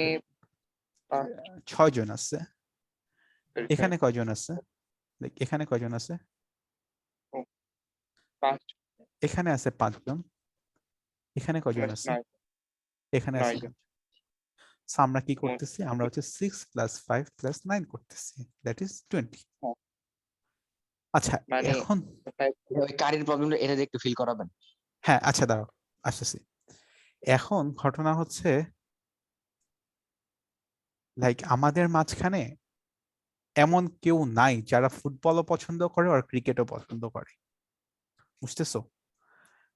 6 জন আছে। 5 এখানে কয়জন আছে? এখানে কয়জন আছে? 5 এখানে আছে 5 জন। এখানে কয়জন প্লাস আছে? 9। এখানে 9 আছে জন। 5 জন। So, আমরা কি করতেছি? আমরা হচ্ছে 6 + 5 + 9 করতেছি, দ্যাট ইজ 20। হ্যাঁ। আচ্ছা মানে এখন ওই কারির প্রবলেমটা এটা দিয়ে একটু ফিল করাবেন। হ্যাঁ আচ্ছা দাঁড়াও আসতেছি। এখন ঘটনা হচ্ছে লাইক আমাদের মাঝখানে এমন কেউ নাই যারা ফুটবলও পছন্দ করে আর ক্রিকেটও পছন্দ করে, বুঝতেছো?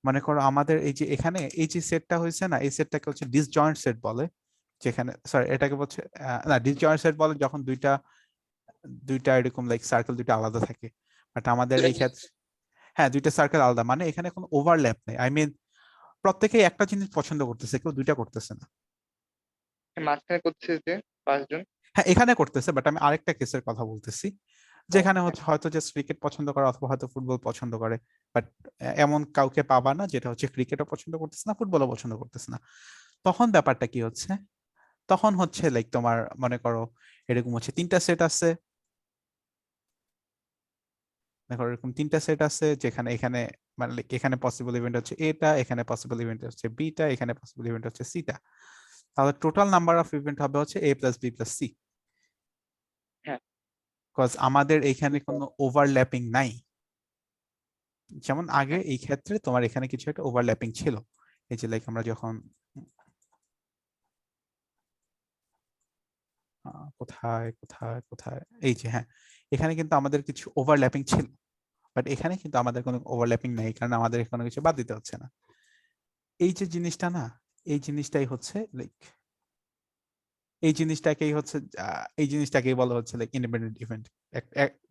মনে করো আমাদের এই যে এখানে এই যে সেটটা হয়েছে না, এই সেটটাকে হচ্ছে ডিসজয়েন্ট সেট বলে। যেখানে সরি এটাকে বলছে না ডিসজয়েন্ট সেট বলে যখন দুইটা এরকম লাইক সার্কেল দুইটা আলাদা থাকে। বাট আমাদের এই ক্ষেত্রে হ্যাঁ দুইটা সার্কেল আলাদা, মানে এখানে কোনো ওভারল্যাপ নেই। আই মিন প্রত্যেকেই একটা জিনিস পছন্দ করতেছে, কেউ দুইটা করতেছে না। মাঝখানে করতেছে যে 5 জন। হ্যাঁ এখানে করতেছে, বাট আমি আরেকটা কেসের কথা বলতেছি যেখানে হচ্ছে হয়তো যে ক্রিকেট পছন্দ করে অথবা হয়তো ফুটবল পছন্দ করে, বাট এমন কাউকে পাবা না যেটা হচ্ছে ক্রিকেটও পছন্দ করতেছে না ফুটবলও পছন্দ করতেছে না। তখন ব্যাপারটা কি হচ্ছে? তখন হচ্ছে লাইক তোমার মনে করো এরকম হচ্ছে 3টা সেট আছে। দেখো এরকম 3টা সেট আছে যেখানে এখানে মানে like এখানে পসিবল ইভেন্ট হচ্ছে এটা, এখানে পসিবল ইভেন্ট হচ্ছে বিটা, এখানে পসিবল ইভেন্ট হচ্ছে সিটা। তাহলে টোটাল নাম্বার অফ ইভেন্ট হবে হচ্ছে a + b + c। হ্যাঁ। বিকজ আমাদের এখানে কোনো ওভারল্যাপিং নাই। যেমন আগে এই ক্ষেত্রে তোমার এখানে কিছু একটা ওভারল্যাপিং ছিল, এই যে লাইক আমরা যখন কোথায় কোথায় কোথায় এই যে হ্যাঁ এখানে কিন্তু আমাদের কিছু ওভারল্যাপিং ছিল, বাট এখানে কিন্তু আমাদের কোনো ওভারল্যাপিং নাই কারণ আমাদের কোনো কিছু বাদ দিতে হচ্ছে না। এই যে জিনিসটা না, এই জিনিসটাই হচ্ছে লাইক এই জিনিসটাকেই বলা হচ্ছে like independent event,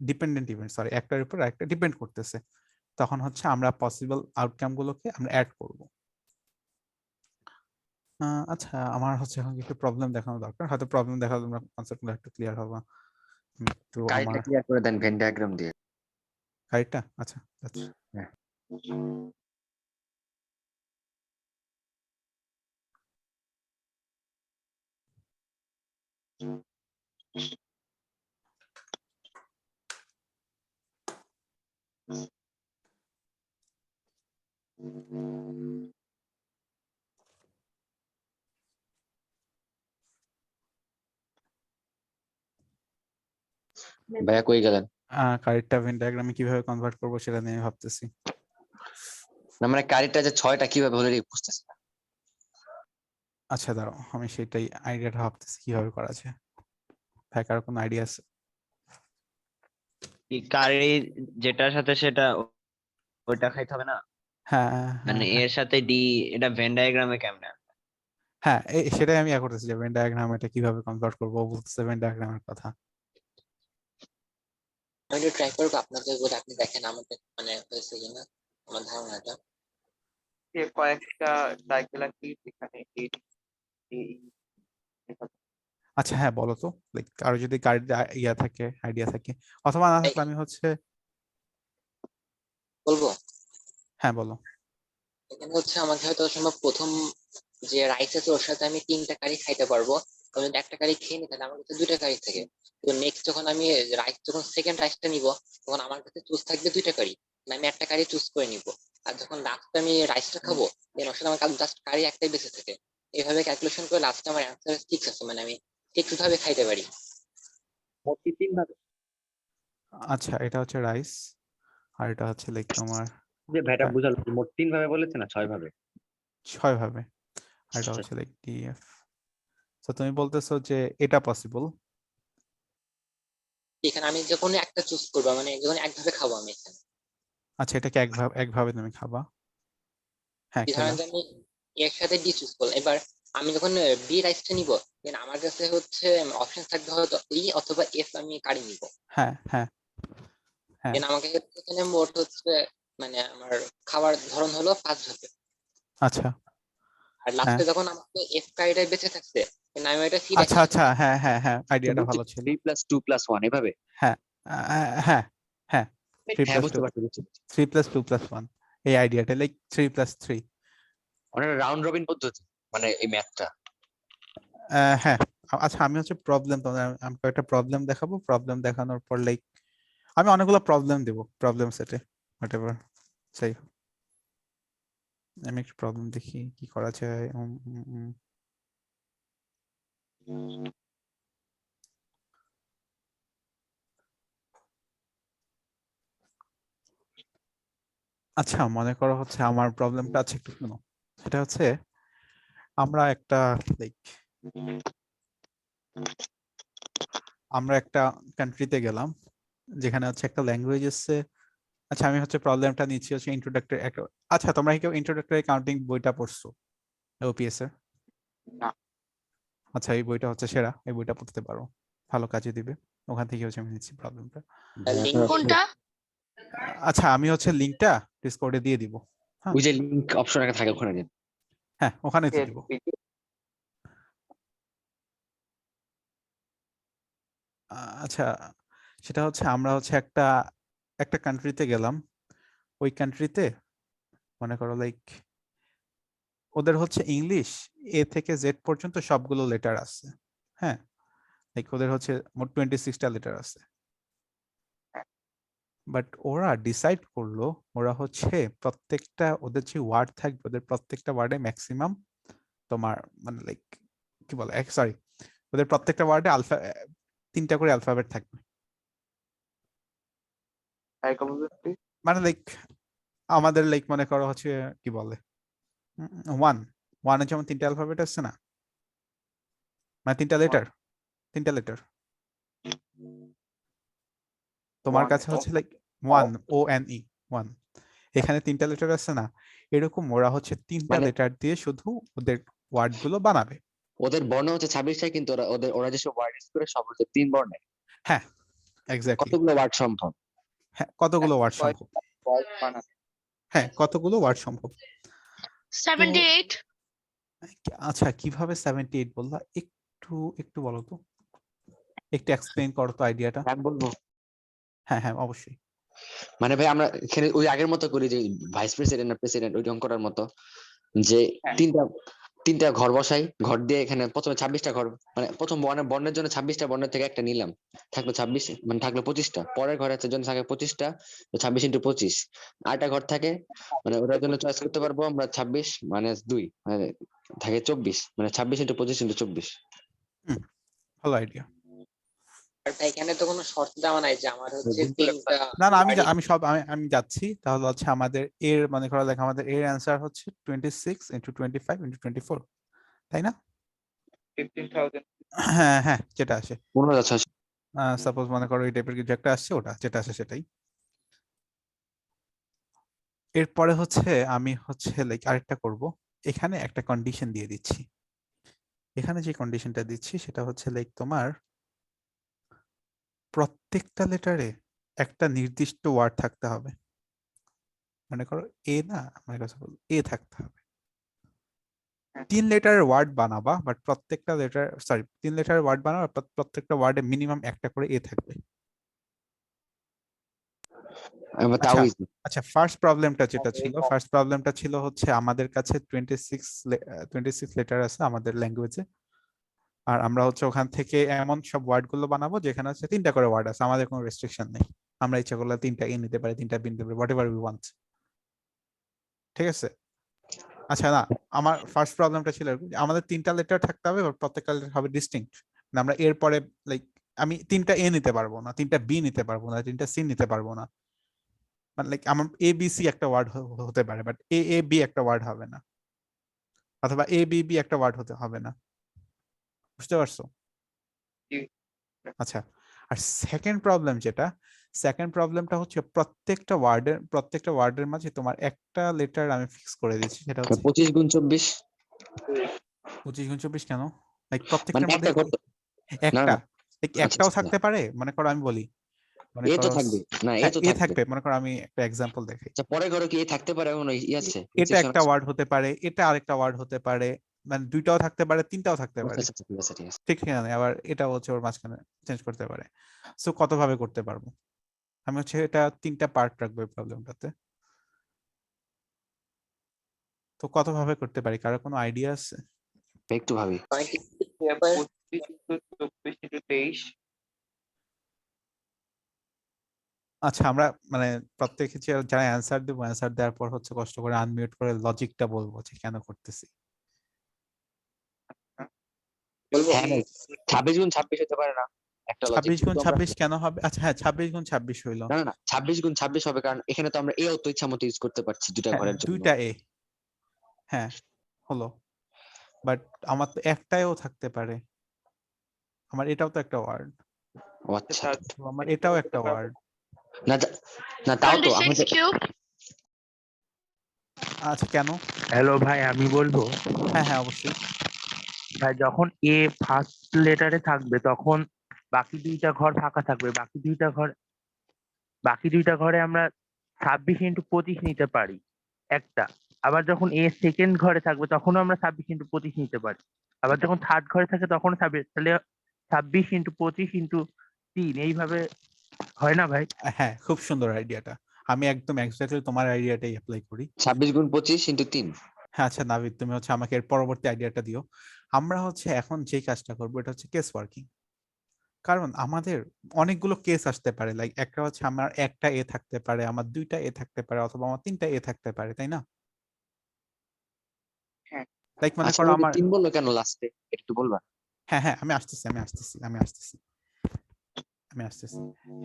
dependent event sorry, একটার উপর একটা ডিপেন্ড করতেছে। তখন হচ্ছে আমরা পসিবল আউটকাম গুলোকে আমরা অ্যাড করব। আচ্ছা আমার হচ্ছে এখন একটু প্রবলেম দেখানো দরকার, হয়তো প্রবলেম দেখালে আমরা কনসেপ্টগুলো একটু ক্লিয়ার হবে। তো কারিটা আমার ক্লিয়ার করে দেন ভেন ডায়াগ্রাম দিয়ে। গাইডটা আচ্ছা আচ্ছা হ্যাঁ। ভাইয়া কই গেলেন? কারেক্টটা ভেন ডায়াগ্রামে কিভাবে কনভার্ট করবো সেটা নিয়ে ভাবতেছি। না মানে কারিটা যে 6টা কিভাবে হলো এটা বুঝতেছি না। আচ্ছা দাঁড়াও, আমি সেটাই আইডিয়াটা ভাবতেছি কিভাবে করা যায়। ভাই কারো কোনো আইডিয়া আছে? কারি যেটার সাথে সেটা ওইটা খাইতে হবে না, হ্যাঁ মানে এর সাথে ডি, এটা ভেন ডায়াগ্রামে কেমনে? হ্যাঁ, সেটাই আমি ইয়া করতেছি যে ভেন ডায়াগ্রাম এটা কিভাবে কনভার্ট করবো, ও বলতেছে ভেন ডায়াগ্রামের কথা। আমি একটু ট্রাই করবো আপনাদের বলে, আপনি দেখেন আমাদের মানে হয়েছে কিনা আমার ধারণাটা। যে কয়েকটা সাইকেল আছে যেখানে আচ্ছা হ্যাঁ বলো তো, লাইক কারো যদি গাড়ির ইয়া থাকে, আইডিয়া থাকে, অথবা না থাকলে আমি হচ্ছে বলবো হ্যাঁ বলো। এখানে হচ্ছে আমাকে হয়তো সম্ভব প্রথম যে রাইস আছে ওর সাথে আমি 3টা কারি খাইতে পারবো। আমি যদি একটা কারি খেয়ে নিই তাহলে আমার কাছে 2টা কারি থাকে। তো নেক্সট যখন আমি রাইস, যখন সেকেন্ড রাইসটা নিব তখন আমার কাছে চুজ থাকবে 2টা কারি, আমি একটা কারি চুজ করে নিব। আর যখন লাস্টে আমি রাইসটা খাবো দেন ওর সাথে আমার জাস্ট কারি একটাই বেঁচে থাকে। এইভাবে ক্যালকুলেশন করে লাস্টে আমার অ্যান্সার 6 আছে, মানে আমি 6 ভাবে খাইতে পারি। মোট 3 ভাবে? আচ্ছা এটা হচ্ছে রাইস, আর এটা হচ্ছে লাইক তোমার যে ভাইটা বুঝালো মোট 3 ভাবে বলেছে না 6 ভাবে? 6 ভাবে, আর এটা হচ্ছে লাইক ডিএফ। তো তুমি বলতেছো যে এটা পসিবল। এখানে আমি যে কোনো একটা চুজ করবো, মানে যখন একভাবে খাবো আমি এখানে। আচ্ছা এটাকে একভাবে তুমি খাবা? হ্যাঁ খেলা। ধরেন যে আমি এর সাথে ডি চুজ করলাম, এবার আমি যখন বি রাইসটা নিব দেন আমার কাছে হচ্ছে অপশন থাকবে হয়তো ই অথবা এফ, আমি কারি নিব। হ্যাঁ হ্যাঁ হ্যাঁ দেন আমাকে এখানে মোট হচ্ছে মানে আমার খাওয়ার ধরন হলো 5 ভাবে। আচ্ছা আর হ্যাঁ লাস্টে যখন আমাকে এফ কারিটা বেঁচে থাকছে দেন আমি ওটা সি আচ্ছা আচ্ছা হ্যাঁ হ্যাঁ হ্যাঁ আইডিয়াটা ভালো ছিল। 3 + 2 + 1 এভাবে? হ্যাঁ হ্যাঁ হ্যাঁ 3 হ্যাঁ + বুঝতে 2 পারছি, বুঝছি। 3 + 2 + 1 এই আইডিয়াটা লাইক 3 + 3। মানে রাউন্ড রবিন পদ্ধতি মানে এই ম্যাথটা। হ্যাঁ আচ্ছা আমি হচ্ছে প্রবলেম, তোমাদের আমি একটা প্রবলেম দেখাবো, প্রবলেম দেখানোর পর লাইক আমি অনেকগুলো প্রবলেম দেব প্রবলেম সেটে হোয়াটএভার সেই। আমি একটা প্রবলেম দেখি কি করা যায়। আচ্ছা মনে করো হচ্ছে আমার প্রবলেমটা আছে একটু শুনো। সেটা হচ্ছে আমরা একটা লাইক আমরা একটা কান্ট্রিতে গেলাম যেখানে হচ্ছে একটা ল্যাঙ্গুয়েজ এসছে। আচ্ছা আমি হচ্ছে প্রবলেমটা নিচ্ছি হচ্ছে ইন্ট্রোডাক্টরি একটা। আচ্ছা তোমরা কি কেউ ইন্ট্রোডাক্টরি কাউন্টিং বইটা পড়ছো ওপিএস এর? না। আচ্ছা এই বইটা হচ্ছে সেরা, এই বইটা পড়তে পারো, ভালো কাজে দিবে। ওখান থেকে হচ্ছে আমি নিচ্ছি প্রবলেমটা। কোনটা? আচ্ছা আমি হচ্ছে লিংকটা ডিসকর্ডে দিয়ে দিব। হ্যাঁ ওই যে লিংক অপশন একটা থাকে ওখানে দিন। হ্যাঁ ওখানে দিয়ে দিব। আচ্ছা সেটা হচ্ছে আমরা হচ্ছে একটা কান্ট্রিতে গেলাম। ওই কান্ট্রিতে মনে করো লাইক ওদের হচ্ছে ইংলিশ এ থেকে জেড পর্যন্ত সবগুলো লেটার আছে। হ্যাঁ লাইক ওদের হচ্ছে মোট 26টা লেটার আছে। বাট ওরা ডিসাইড করলো ওরা হচ্ছে প্রত্যেকটা ওদের যে ওয়ার্ড থাকবে ওদের প্রত্যেকটা ওয়ার্ডে ম্যাক্সিমাম তোমার মানে লাইক কি বলে সরি ওদের প্রত্যেকটা ওয়ার্ডে 3টা করে অ্যালফাবেট থাকবে। মানে লাইক আমাদের লাইক মনে করো হচ্ছে কি বলে ওয়ানের যেমন 3টা অ্যালফাবেট আছে না, মানে 3টা লেটার। তোমার কাছে হচ্ছে লাইক ONE 1, এখানে 3টা লেটার আছে না, এরকম ওরা হচ্ছে 3টা লেটার দিয়ে শুধু ওদের ওয়ার্ড গুলো বানাবে। ওদের বর্ণ হচ্ছে 26টা কিন্তু ওরা যেসব ওয়ার্ড ইউজ করে সব হচ্ছে 3 বর্ণের। হ্যাঁ এক্স্যাক্টলি। কতগুলো ওয়ার্ড সম্ভব? হ্যাঁ কতগুলো ওয়ার্ড সম্ভব? হ্যাঁ কতগুলো ওয়ার্ড সম্ভব? 78। আচ্ছা কিভাবে 78 বললা, একটু বলো তো, একটু এক্সপ্লেইন করো তো আইডিয়াটা। হ্যাঁ বলবো। হ্যাঁ অবশ্যই। মানে ভাই আমরা এখানে ওই আগের মতো করি যে ভাইস প্রেসিডেন্ট আর প্রেসিডেন্ট ওই করার মতো, যে তিনটা ঘর বসাই, ঘর দিয়ে এখানে প্রথমে 26টা ঘর, মানে প্রথম বর্ণের জন্য 26টা বর্ণের থেকে একটা নিলাম, থাকলো 26, মানে থাকলো 25টা। পরের ঘরের জন্য থাকে 25টা, 26 × 25 আরেকটা ঘর থাকে, মানে ওটার জন্য চয়েস করতে পারবো আমরা 26 - 2 মানে থাকে 24, মানে 26 × 25 × 24। ভালো আইডিয়া। আর ভাই এখানে তো কোনো শর্ত দেওয়া নাই যে আমার হচ্ছে তিনটা না না আমি word-ই- আমি সব আমি যাচ্ছি, তাহলে হচ্ছে আমাদের এর মনে করা লেখা আমাদের এর অ্যান্সার হচ্ছে 26 × 25 × 24, তাই না? 15,000 হ্যাঁ হ্যাঁ, যেটা আসে 15,000। সাপোজ মনে করো এই টাইপের কিছু একটা আসছে, ওটা যেটা আসে সেটাই। এরপরে হচ্ছে আমি হচ্ছে লাইক আরেকটা করব, এখানে একটা কন্ডিশন দিয়ে দিচ্ছি। এখানে যে কন্ডিশনটা দিচ্ছি সেটা হচ্ছে লাইক তোমার প্রত্যেকটা লেটারে একটা নির্দিষ্ট ওয়ার্ড থাকতে হবে। মনে করো এ না, আমার কাছে এ থাকতে হবে। 3 লেটারের ওয়ার্ড বানাবা, বাট প্রত্যেকটা লেটার সরি 3 লেটারের ওয়ার্ড বানাবা, প্রত্যেকটা ওয়ার্ডে মিনিমাম একটা করে এ থাকবে। তাও আচ্ছা easy। আচ্ছা, ফার্স্ট প্রবলেমটা ছিল হচ্ছে আমাদের কাছে 26 লেটার আছে আমাদের ল্যাঙ্গুয়েজে, আর আমরা হচ্ছে ওখান থেকে এমন সব ওয়ার্ড গুলো বানাবো যেখানে হচ্ছে 3টা করে ওয়ার্ড আছে, আমাদের কোনো রেস্ট্রিকশন নেই, আমরা ইচ্ছা করলে 3টা এ নিতে পারি, 3টা বি নিতে পারি, হোয়াট এভার উই ওয়ান্ট। ঠিক আছে? আচ্ছা না, আমার ফার্স্ট প্রবলেমটা ছিল এরকম যে আমাদের 3টা লেটার থাকতে হবে, বাট প্রত্যেকটা লেটার হবে ডিস্টিংক্ট। আমরা এরপরে লাইক আমি 3টা এ নিতে পারবো না, 3টা বি নিতে পারবো না, 3টা সি নিতে পারবো না। মানে লাইক আমার এ বি সি একটা ওয়ার্ড হতে পারে, বাট এ এ বি একটা ওয়ার্ড হবে না, অথবা এ বি বি একটা ওয়ার্ড হতে হবে না। বুঝতে পারছো? জি। আচ্ছা, আর সেকেন্ড প্রবলেমটা হচ্ছে প্রত্যেকটা ওয়ার্ডের মাঝে তোমার একটা লেটার আমি ফিক্স করে দিচ্ছি, সেটা হচ্ছে 25 × 24। 25 × 24 কেন? লাইক মানে প্রত্যেকটার মধ্যে একটা ঘর তো- না একটা না like আচ্ছা একটাও আচ্ছা, থাকতে পারে। মনে করো আমি বলি, মনে এ তো করো থাকবে না, এ হ্যাঁ তো এ থাকবে। থাকবে, মনে করো আমি একটা এক্সাম্পল দেখাই। আচ্ছা, পরে ঘরে কি এ থাকতে পারে এমন আছে? এটা Exception একটা আছে? ওয়ার্ড হতে পারে, এটা আরেকটা ওয়ার্ড হতে পারে, মানে দুইটাও থাকতে পারে, তিনটাও থাকতে আচ্ছা পারে। আচ্ছা, ঠিক আছে ঠিক আছে। ঠিক না? আবার এটা হচ্ছে ওর মাঝখানে চেঞ্জ করতে পারে। সো কত ভাবে করতে পারবো? আমি হচ্ছে এটা 3টা পার্ট রাখবো এই প্রবলেমটাতে। তো কত ভাবে করতে পারি, কারো কোনো আইডিয়া আছে? একটু ভাবি। 25 × 24 × 23 আচ্ছা, আমরা মানে প্রত্যেকে যারা অ্যান্সার দেবো, অ্যান্সার দেওয়ার পর হচ্ছে কষ্ট করে আনমিউট করে লজিকটা বলবো যে কেন করতেছি। বলবো হ্যাঁ ভাই, 26 × 26 হতে পারে না? একটা লজিক 26 × 26 কেন হবে? আচ্ছা হ্যাঁ, 26 × 26 হইলো। না না না, 26 × 26 হবে, কারণ এখানে তো আমরা এও তো ইচ্ছা মতো ইউজ করতে পারছি দুটা হ্যাঁ, ঘরের জন্য। দুইটা এ, হ্যাঁ হলো, বাট আমার তো একটাও থাকতে পারে, আমার এটাও তো একটা ওয়ার্ড, ও আচ্ছা, আমার এটাও একটা ওয়ার্ড। না না, তাও তো 26 আমাদের কিউব। আচ্ছা কেন? হ্যালো ভাই, আমি বলবো হ্যাঁ হ্যাঁ অবশ্যই। ভাই, যখন এ ফার্স্ট লেটারে থাকবে তখন বাকি দুইটা ঘর ফাঁকা থাকবে, বাকি দুইটা ঘরে আমরা 26 × 25 নিতে পারি একটা। আবার যখন এ সেকেন্ড ঘরে থাকবে তখনও আমরা 26 × 25 নিতে পারি। আবার যখন থার্ড ঘরে থাকে তখন 26, তাহলে 26 × 25 × 3 এইভাবে হয় না ভাই? হ্যাঁ, খুব সুন্দর আইডিয়াটা, আমি একদম এক্স্যাক্টলি তোমার আইডিয়াটাই অ্যাপ্লাই করি। 26 × 25 × 3। হ্যাঁ আচ্ছা নাভিদ, তুমি হচ্ছে আমাকে এর পরবর্তী আইডিয়াটা দিও। আমরা হচ্ছে এখন যে কাজটা করবো এটা হচ্ছে কেস ওয়ার্কিং, কারণ আমাদের অনেকগুলো কেস আসতে পারে, লাইক একটা হচ্ছে আমার একটা এ থাকতে পারে, আমার দুইটা এ থাকতে পারে, অথবা আমার 3টা এ থাকতে পারে, তাই না? হ্যাঁ। লাইক মনে আচ্ছা, করো ওই যে আমার 3 বললো কেন লাস্টে, একটু বলবা? হ্যাঁ হ্যাঁ, আমি আসতেছি।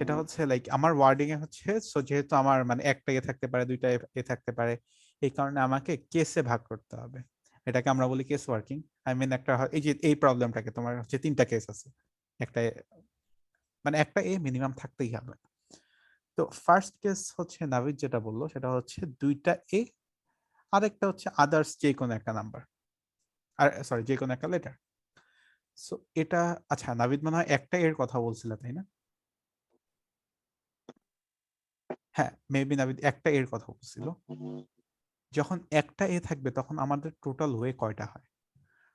এটা হচ্ছে লাইক আমার ওয়ার্ডিং এ হচ্ছে, সো যেহেতু আমার মানে একটা এ থাকতে পারে, দুইটা এ থাকতে পারে, এই কারণে আমাকে কেসে ভাগ করতে হবে। এটাকে আমরা বলি কেস ওয়ার্কিং। আই মিন একটা এই যে এই প্রবলেমটাকে তোমার হচ্ছে 3টা কেস আছে, একটা মানে একটা এ মিনিমাম থাকতেই হবে। তো ফার্স্ট কেস হচ্ছে নাভিদ যেটা বললো সেটা হচ্ছে 2টা এ, আরেকটা হচ্ছে আদার্স যে কোনো একটা নাম্বার, আর সরি যে কোনো একটা লেটার। সো এটা আচ্ছা নাভিদ মনে হয় একটা এর কথা বলছিল, তাই না? হ্যাঁ মেবি নাভিদ একটা এর কথা বলছিল। যখন একটা এ থাকবে তখন আমাদের টোটাল ওয়ে কয়টা হয়?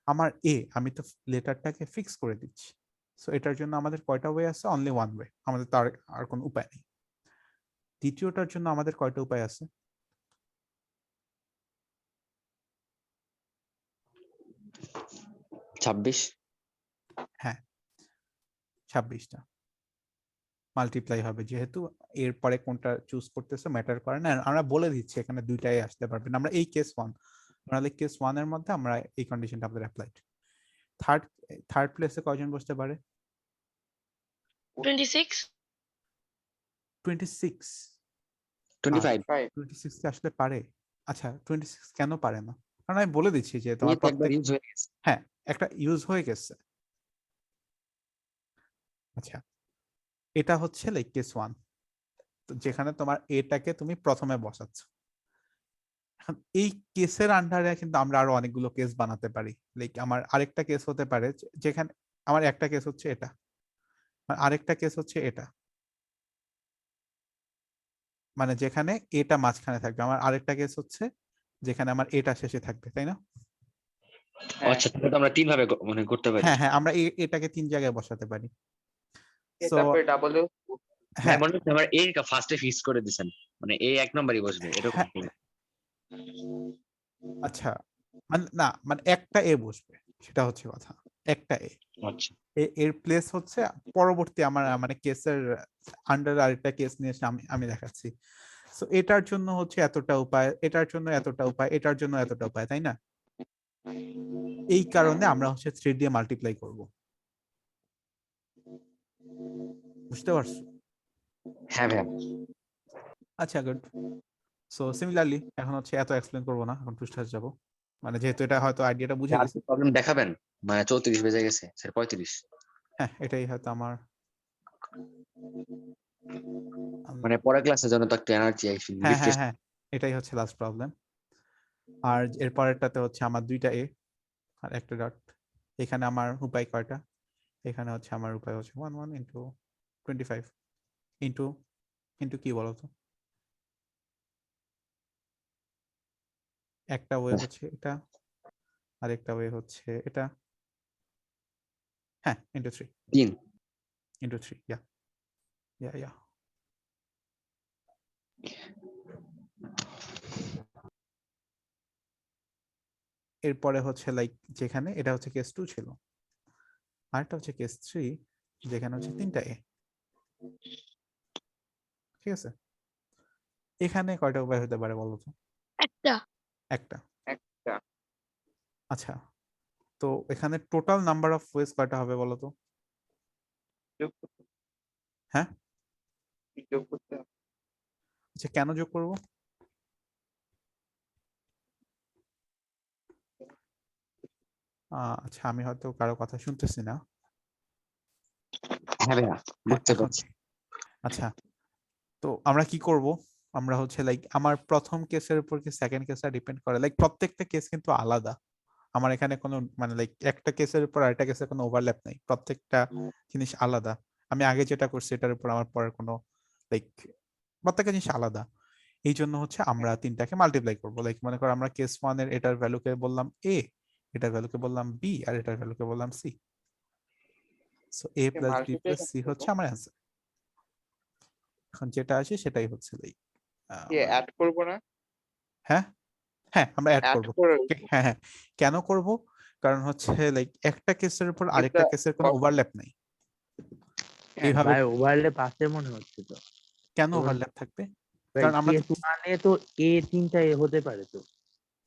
আমার এ, আমি তো লেটারটাকে ফিক্স করে দিচ্ছি, সো এটার জন্য আমাদের কয়টা ওয়ে আছে? অনলি ওয়ান ওয়ে, আমাদের তো আর কোনো উপায় নেই। দ্বিতীয়টার জন্য আমাদের কয়টা উপায় আছে? 26। হ্যাঁ 26টা মাল্টিপ্লাই হবে, যেহেতু এরপরে কোনটা চুজ করতেছে ম্যাটার করে না, আমরা বলে দিচ্ছি এখানে দুইটাই আসতে পারবে না, আমরা এই কেস ওয়ান, নাহলে কেস ওয়ান এর মধ্যে আমরা এই কন্ডিশনটা আমাদের অ্যাপ্লাইড। থার্ড প্লেসে কয়জন বসতে পারে? 26. 26 25 26 কি আসলে পারে? আচ্ছা 26 কেন পারে না? কারণ আমি বলে দিচ্ছি যে তোমার এই তো একবার প্রত্যেক ইউজ হয়ে গেছে। হ্যাঁ একটা ইউজ হয়ে গেছে। আচ্ছা এটা হচ্ছে লাইক কেস 1 যেখানে তোমার এটাকে তুমি প্রথমে বসাচ্ছ। এখন এই কেসের আন্ডারে কিন্তু আমরা আরো অনেকগুলো কেস বানাতে পারি। লাইক আমার আরেকটা কেস হতে পারে যেখানে আমার একটা কেস হচ্ছে এটা, আর আরেকটা কেস হচ্ছে এটা, মানে যেখানে এটা মাঝখানে থাকবে। আমার আরেকটা কেস হচ্ছে যেখানে আমার এটা শেষে থাকবে, তাই না? আচ্ছা তাহলে তো আমরা তিন ভাবে মানে করতে পারি। হ্যাঁ হ্যাঁ আমরা এটাকে 3 জায়গায় বসাতে পারি। সো তারপরে ডাবল হ্যাঁ মনে হচ্ছে আমার এ ফার্স্টে ফিক্স করে দিবেন, মানে এ এক নম্বরই বসবে এরকম। হ্যাঁ, আচ্ছা মানে না মানে একটা এ বসবে, সেটা হচ্ছে কথা, একটা এ। আচ্ছা এর প্লেস হচ্ছে পরবর্তী আমার মানে কেসের আন্ডার আরেকটা কেস নিয়ে এসে আমি দেখাচ্ছি। সো এটার জন্য হচ্ছে এতটা উপায়, এটার জন্য এতটা উপায়, এটার জন্য এতটা উপায়, তাই না? এই কারণে আমরা হচ্ছে 3 দিয়ে মাল্টিপ্লাই করব। বুঝতে পারছো? হ্যাঁ ভাইয়া। আচ্ছা গুড। সো সিমিলারলি এখন হচ্ছে এত এক্সপ্লেন করব না, এখন পৃষ্ঠায় যাব। মানে যেহেতু এটা হয়তো আইডিয়াটা বুঝে গেছে। প্রবলেম দেখাবেন মানে 34 বেজে গেছে স্যার 35। হ্যাঁ এটাই হয়তো আমার মানে পরের ক্লাসে যেন তো একটা এনার্জি আইসি হ্যাঁ হ্যাঁ রিফ্রেশ। হ্যাঁ এটাই হচ্ছে লাস্ট প্রবলেম। আর এর পরেরটাতে হচ্ছে আমার 2টা এ আর একটা ডট। এখানে আমার উপায় কয়টা? এখানে হচ্ছে আমার উপায় হচ্ছে 1 ইন্টু 25 ইন্টু ইন্টু কি বলতো? একটা ওয়ে হচ্ছে এটা, আরেকটা ওয়ে হচ্ছে এটা। হ্যাঁ ইন্টু 3 তিন। ইন্টু 3 ইয়া ইয়া ইয়া। এরপরে হচ্ছে লাইক যেখানে এটা হচ্ছে কেস 2 ছিল, আরেকটা হচ্ছে কেস 3 যেখানে হচ্ছে 3টা এ। ঠিক আছে, এখানে কয়টা উপায় হতে পারে বলো তো? একটা। একটা। একটা আচ্ছা তো এখানে টোটাল নাম্বার অফ ওয়েজ কয়টা হবে বলো তো? যোগ করতে হ্যাঁ যোগ করতে হবে। আচ্ছা কেন যোগ করব? আচ্ছা আমি হয়তো কারো কথা শুনতেছি না। হ্যাঁ ভাইয়া বুঝতে এখন পারছি। আচ্ছা তো আমরা কি করব? আমরা হচ্ছে লাইক আমার প্রথম কেসের উপর কি সেকেন্ড কেসটা ডিপেন্ড করে? লাইক প্রত্যেকটা কেস কিন্তু আলাদা। আমার এখানে কোনো মানে লাইক একটা কেসের উপর আরেকটা কেসের কোনো ওভারল্যাপ নাই, প্রত্যেকটা জিনিস আলাদা। আমি আগে যেটা করছি এটার উপর আমার পরের কোনো লাইক প্রত্যেকটা জিনিস আলাদা। এই জন্য হচ্ছে আমরা 3টাকে মাল্টিপ্লাই করবো। লাইক মনে করো আমরা কেস 1 এর এটার ভ্যালুকে বললাম এ, এটার ভ্যালুকে বললাম বি, আর এটার ভ্যালুকে বললাম সি। সো এ প্লাস বি প্লাস সি হচ্ছে আমার অ্যান্সার। এখন যেটা আছে সেটাই হচ্ছে লাইক অ্যাড করব না? হ্যাঁ হ্যাঁ আমরা অ্যাড অ্যাড করব। করে হ্যাঁ হ্যাঁ কেন করব? কারণ হচ্ছে লাইক একটা কেসের উপর আরেকটা এটা কেসের কোনো ওভারল্যাপ নাই। এইভাবে ভাই ওভারল্যাপ আছে মনে হচ্ছে তো। কেন যেমন ওভারল্যাপ থাকবে? ভাই কারণ আমরা কেস 1 এ তো এ 3টা এ হতে পারে তো।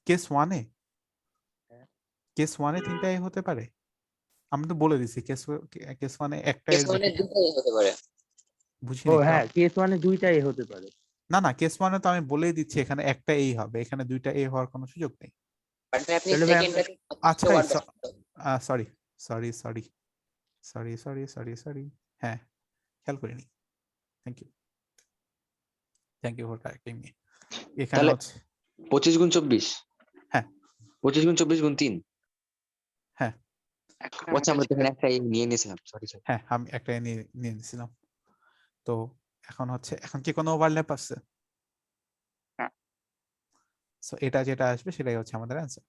কেস 1 এ হ্যাঁ। কেস 1 এ 3টা এ হতে পারে। আমি তো বলে দিছি কেস 1 এ একটা কেস এর মানে বেশি দুটাই হতে পারে। ও বুঝিনি তো। হ্যাঁ কেস 1 এ 2টা এ হতে পারে। না না কেস 1 এ তো আমি বলেই দিচ্ছি এখানে একটা এই হবে, এখানে 2টা এ হওয়ার কোনো সুযোগ নেই। বাট ভাই আপনি তাহলে ভাই সেকেন্ডটাতে আচ্ছা ওভার দেখাচ্ছেন। Sorry sorry sorry sorry sorry sorry sorry হ্যাঁ খেয়াল করিনি। Thank you for correcting me. এখানে তাহলে হচ্ছে 25 গুণ 24। হ্যাঁ 25 গুণ 24 গুণ 3। হ্যাঁ আচ্ছা আমরা তো এখানে একটা নিয়ে নিয়েছিলাম, সরি সরি। হ্যাঁ আমি একটা নিয়ে নিয়েছিলাম। তো এখন হচ্ছে এখন কি কোনো ওভারল্যাপ আছে? না। সো এটা যেটা আসবে সেটাই হচ্ছে আমাদের অ্যান্সার।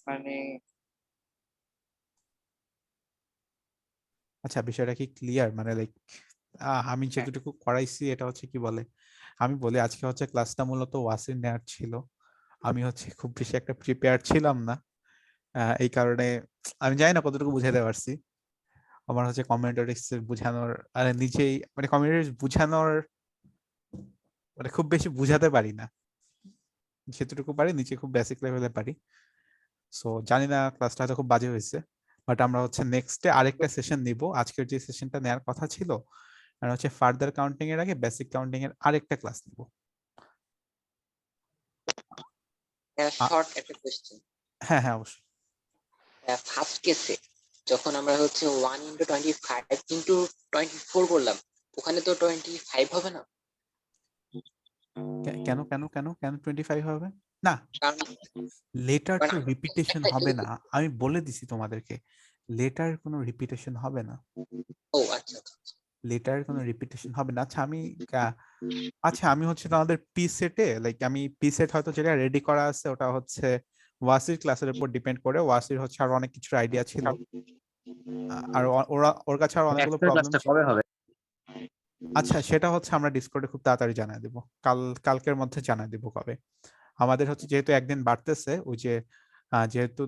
মানে আচ্ছা বিষয়টা কি ক্লিয়ার? মানে লাইক আমি হ্যাঁ যতটুকু করাইছি এটা হচ্ছে কি বলে, আমি বলি আজকে হচ্ছে ক্লাসটা মূলত ওয়াসির নেয়ার ছিল। আমি হচ্ছে খুব বেশি একটা প্রিপেয়ার ছিলাম না। এই কারণে আমি জানি না কতটুকু বুঝাতে পারছি। আমার হচ্ছে কমেন্টারিক্স বুঝানোর মানে নিজেই মানে কমেন্টারিক্স বুঝানোর মানে খুব বেশি বুঝাতে পারি না, যেটুকু পারি নিচে খুব বেসিক লেভেলে পারি। সো জানি না ক্লাসটা হয়তো খুব বাজে হয়েছে, বাট আমরা হচ্ছে নেক্সটে আরেকটা সেশন নিব। আজকের যে সেশনটা নেওয়ার কথা ছিল আর হচ্ছে ফার্দার কাউন্টিং এর আগে বেসিক কাউন্টিং এর আরেকটা ক্লাস নিব। শর্ট একটা কোশ্চেন। হ্যাঁ হ্যাঁ অবশ্যই। ফার্স্ট কেসে যখন আমরা হচ্ছে 1 ইন্টু 25 ইন্টু 24 করলাম, ওখানে তো 25 হবে না? কেন কেন কেন কেন 25 হবে না? কারণ লেটার তো মানে রিপিটেশন একটা হবে না, আমি বলে দিছি তোমাদেরকে লেটার কোনো রিপিটেশন হবে না। ও আচ্ছা আচ্ছা। লেটার কোনো রিপিটেশন হবে না। আচ্ছা আমি হচ্ছে তোমাদের পি সেটে লাইক আমি পি সেট হয়তো যেটা রেডি করা আছে ওটা হচ্ছে ওয়াসির ক্লাসের উপর ডিপেন্ড করে। ওয়াসির হচ্ছে আরো অনেক কিছুর আইডিয়া ছিল আর ওর কাছে আরো অনেকগুলো প্রবলেম ছিল। কবে হবে? আচ্ছা সেটা হচ্ছে আমরা ডিসকর্ডে খুব তাড়াতাড়ি জানাই দেব, কালকের মধ্যে জানাই দেব কবে। আমাদের হচ্ছে যেহেতু একদিন বাড়তেছে, ওই যে যেহেতু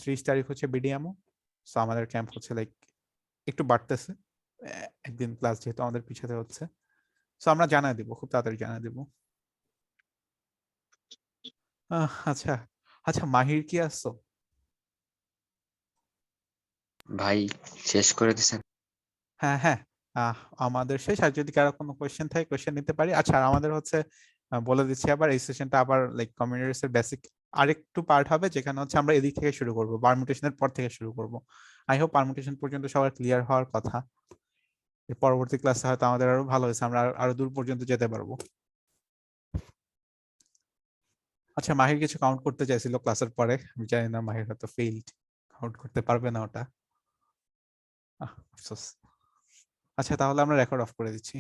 30 তারিখ হচ্ছে বিডিএমও, সো আমাদের ক্যাম্প হচ্ছে লাইক একটু বাড়তেছে একদিন ক্লাস যেহেতু আমাদের পিছাতে হচ্ছে, সো আমরা জানাই দেব, খুব তাড়াতাড়ি জানাই দেব। আচ্ছা আচ্ছা মাহির কি আসছো? ভাই শেষ করে দিছেন? হ্যাঁ হ্যাঁ আমাদের শেষ। আর যদি কারো কোনো কোয়েশ্চেন থাকে কোয়েশ্চেন নিতে পারি। আচ্ছা আর আমাদের হচ্ছে বলে দিচ্ছি আবার এই সেশনটা আবার লাইক কমিউনিটিস এর বেসিক আরেকটু পার্ট হবে, যেখানে হচ্ছে আমরা এদিক থেকে শুরু করব, পারমুটেশনের পর থেকে শুরু করব। আই হোপ পারমুটেশন পর্যন্ত সবার ক্লিয়ার হওয়ার কথা। এর পরবর্তী ক্লাসে হয়তো আমাদের আরো ভালো হয়েছে, আমরা আরো দূর পর্যন্ত যেতে পারবো। আচ্ছা মাহির কিছু কাউন্ট করতে চাইছিল ক্লাসের পরে, আমি জানি না মাহির হয়তো ফেইল্ড, কাউন্ট করতে পারবে না ওটা, আফসোস। আচ্ছা তাহলে আমরা রেকর্ড অফ করে দিচ্ছি।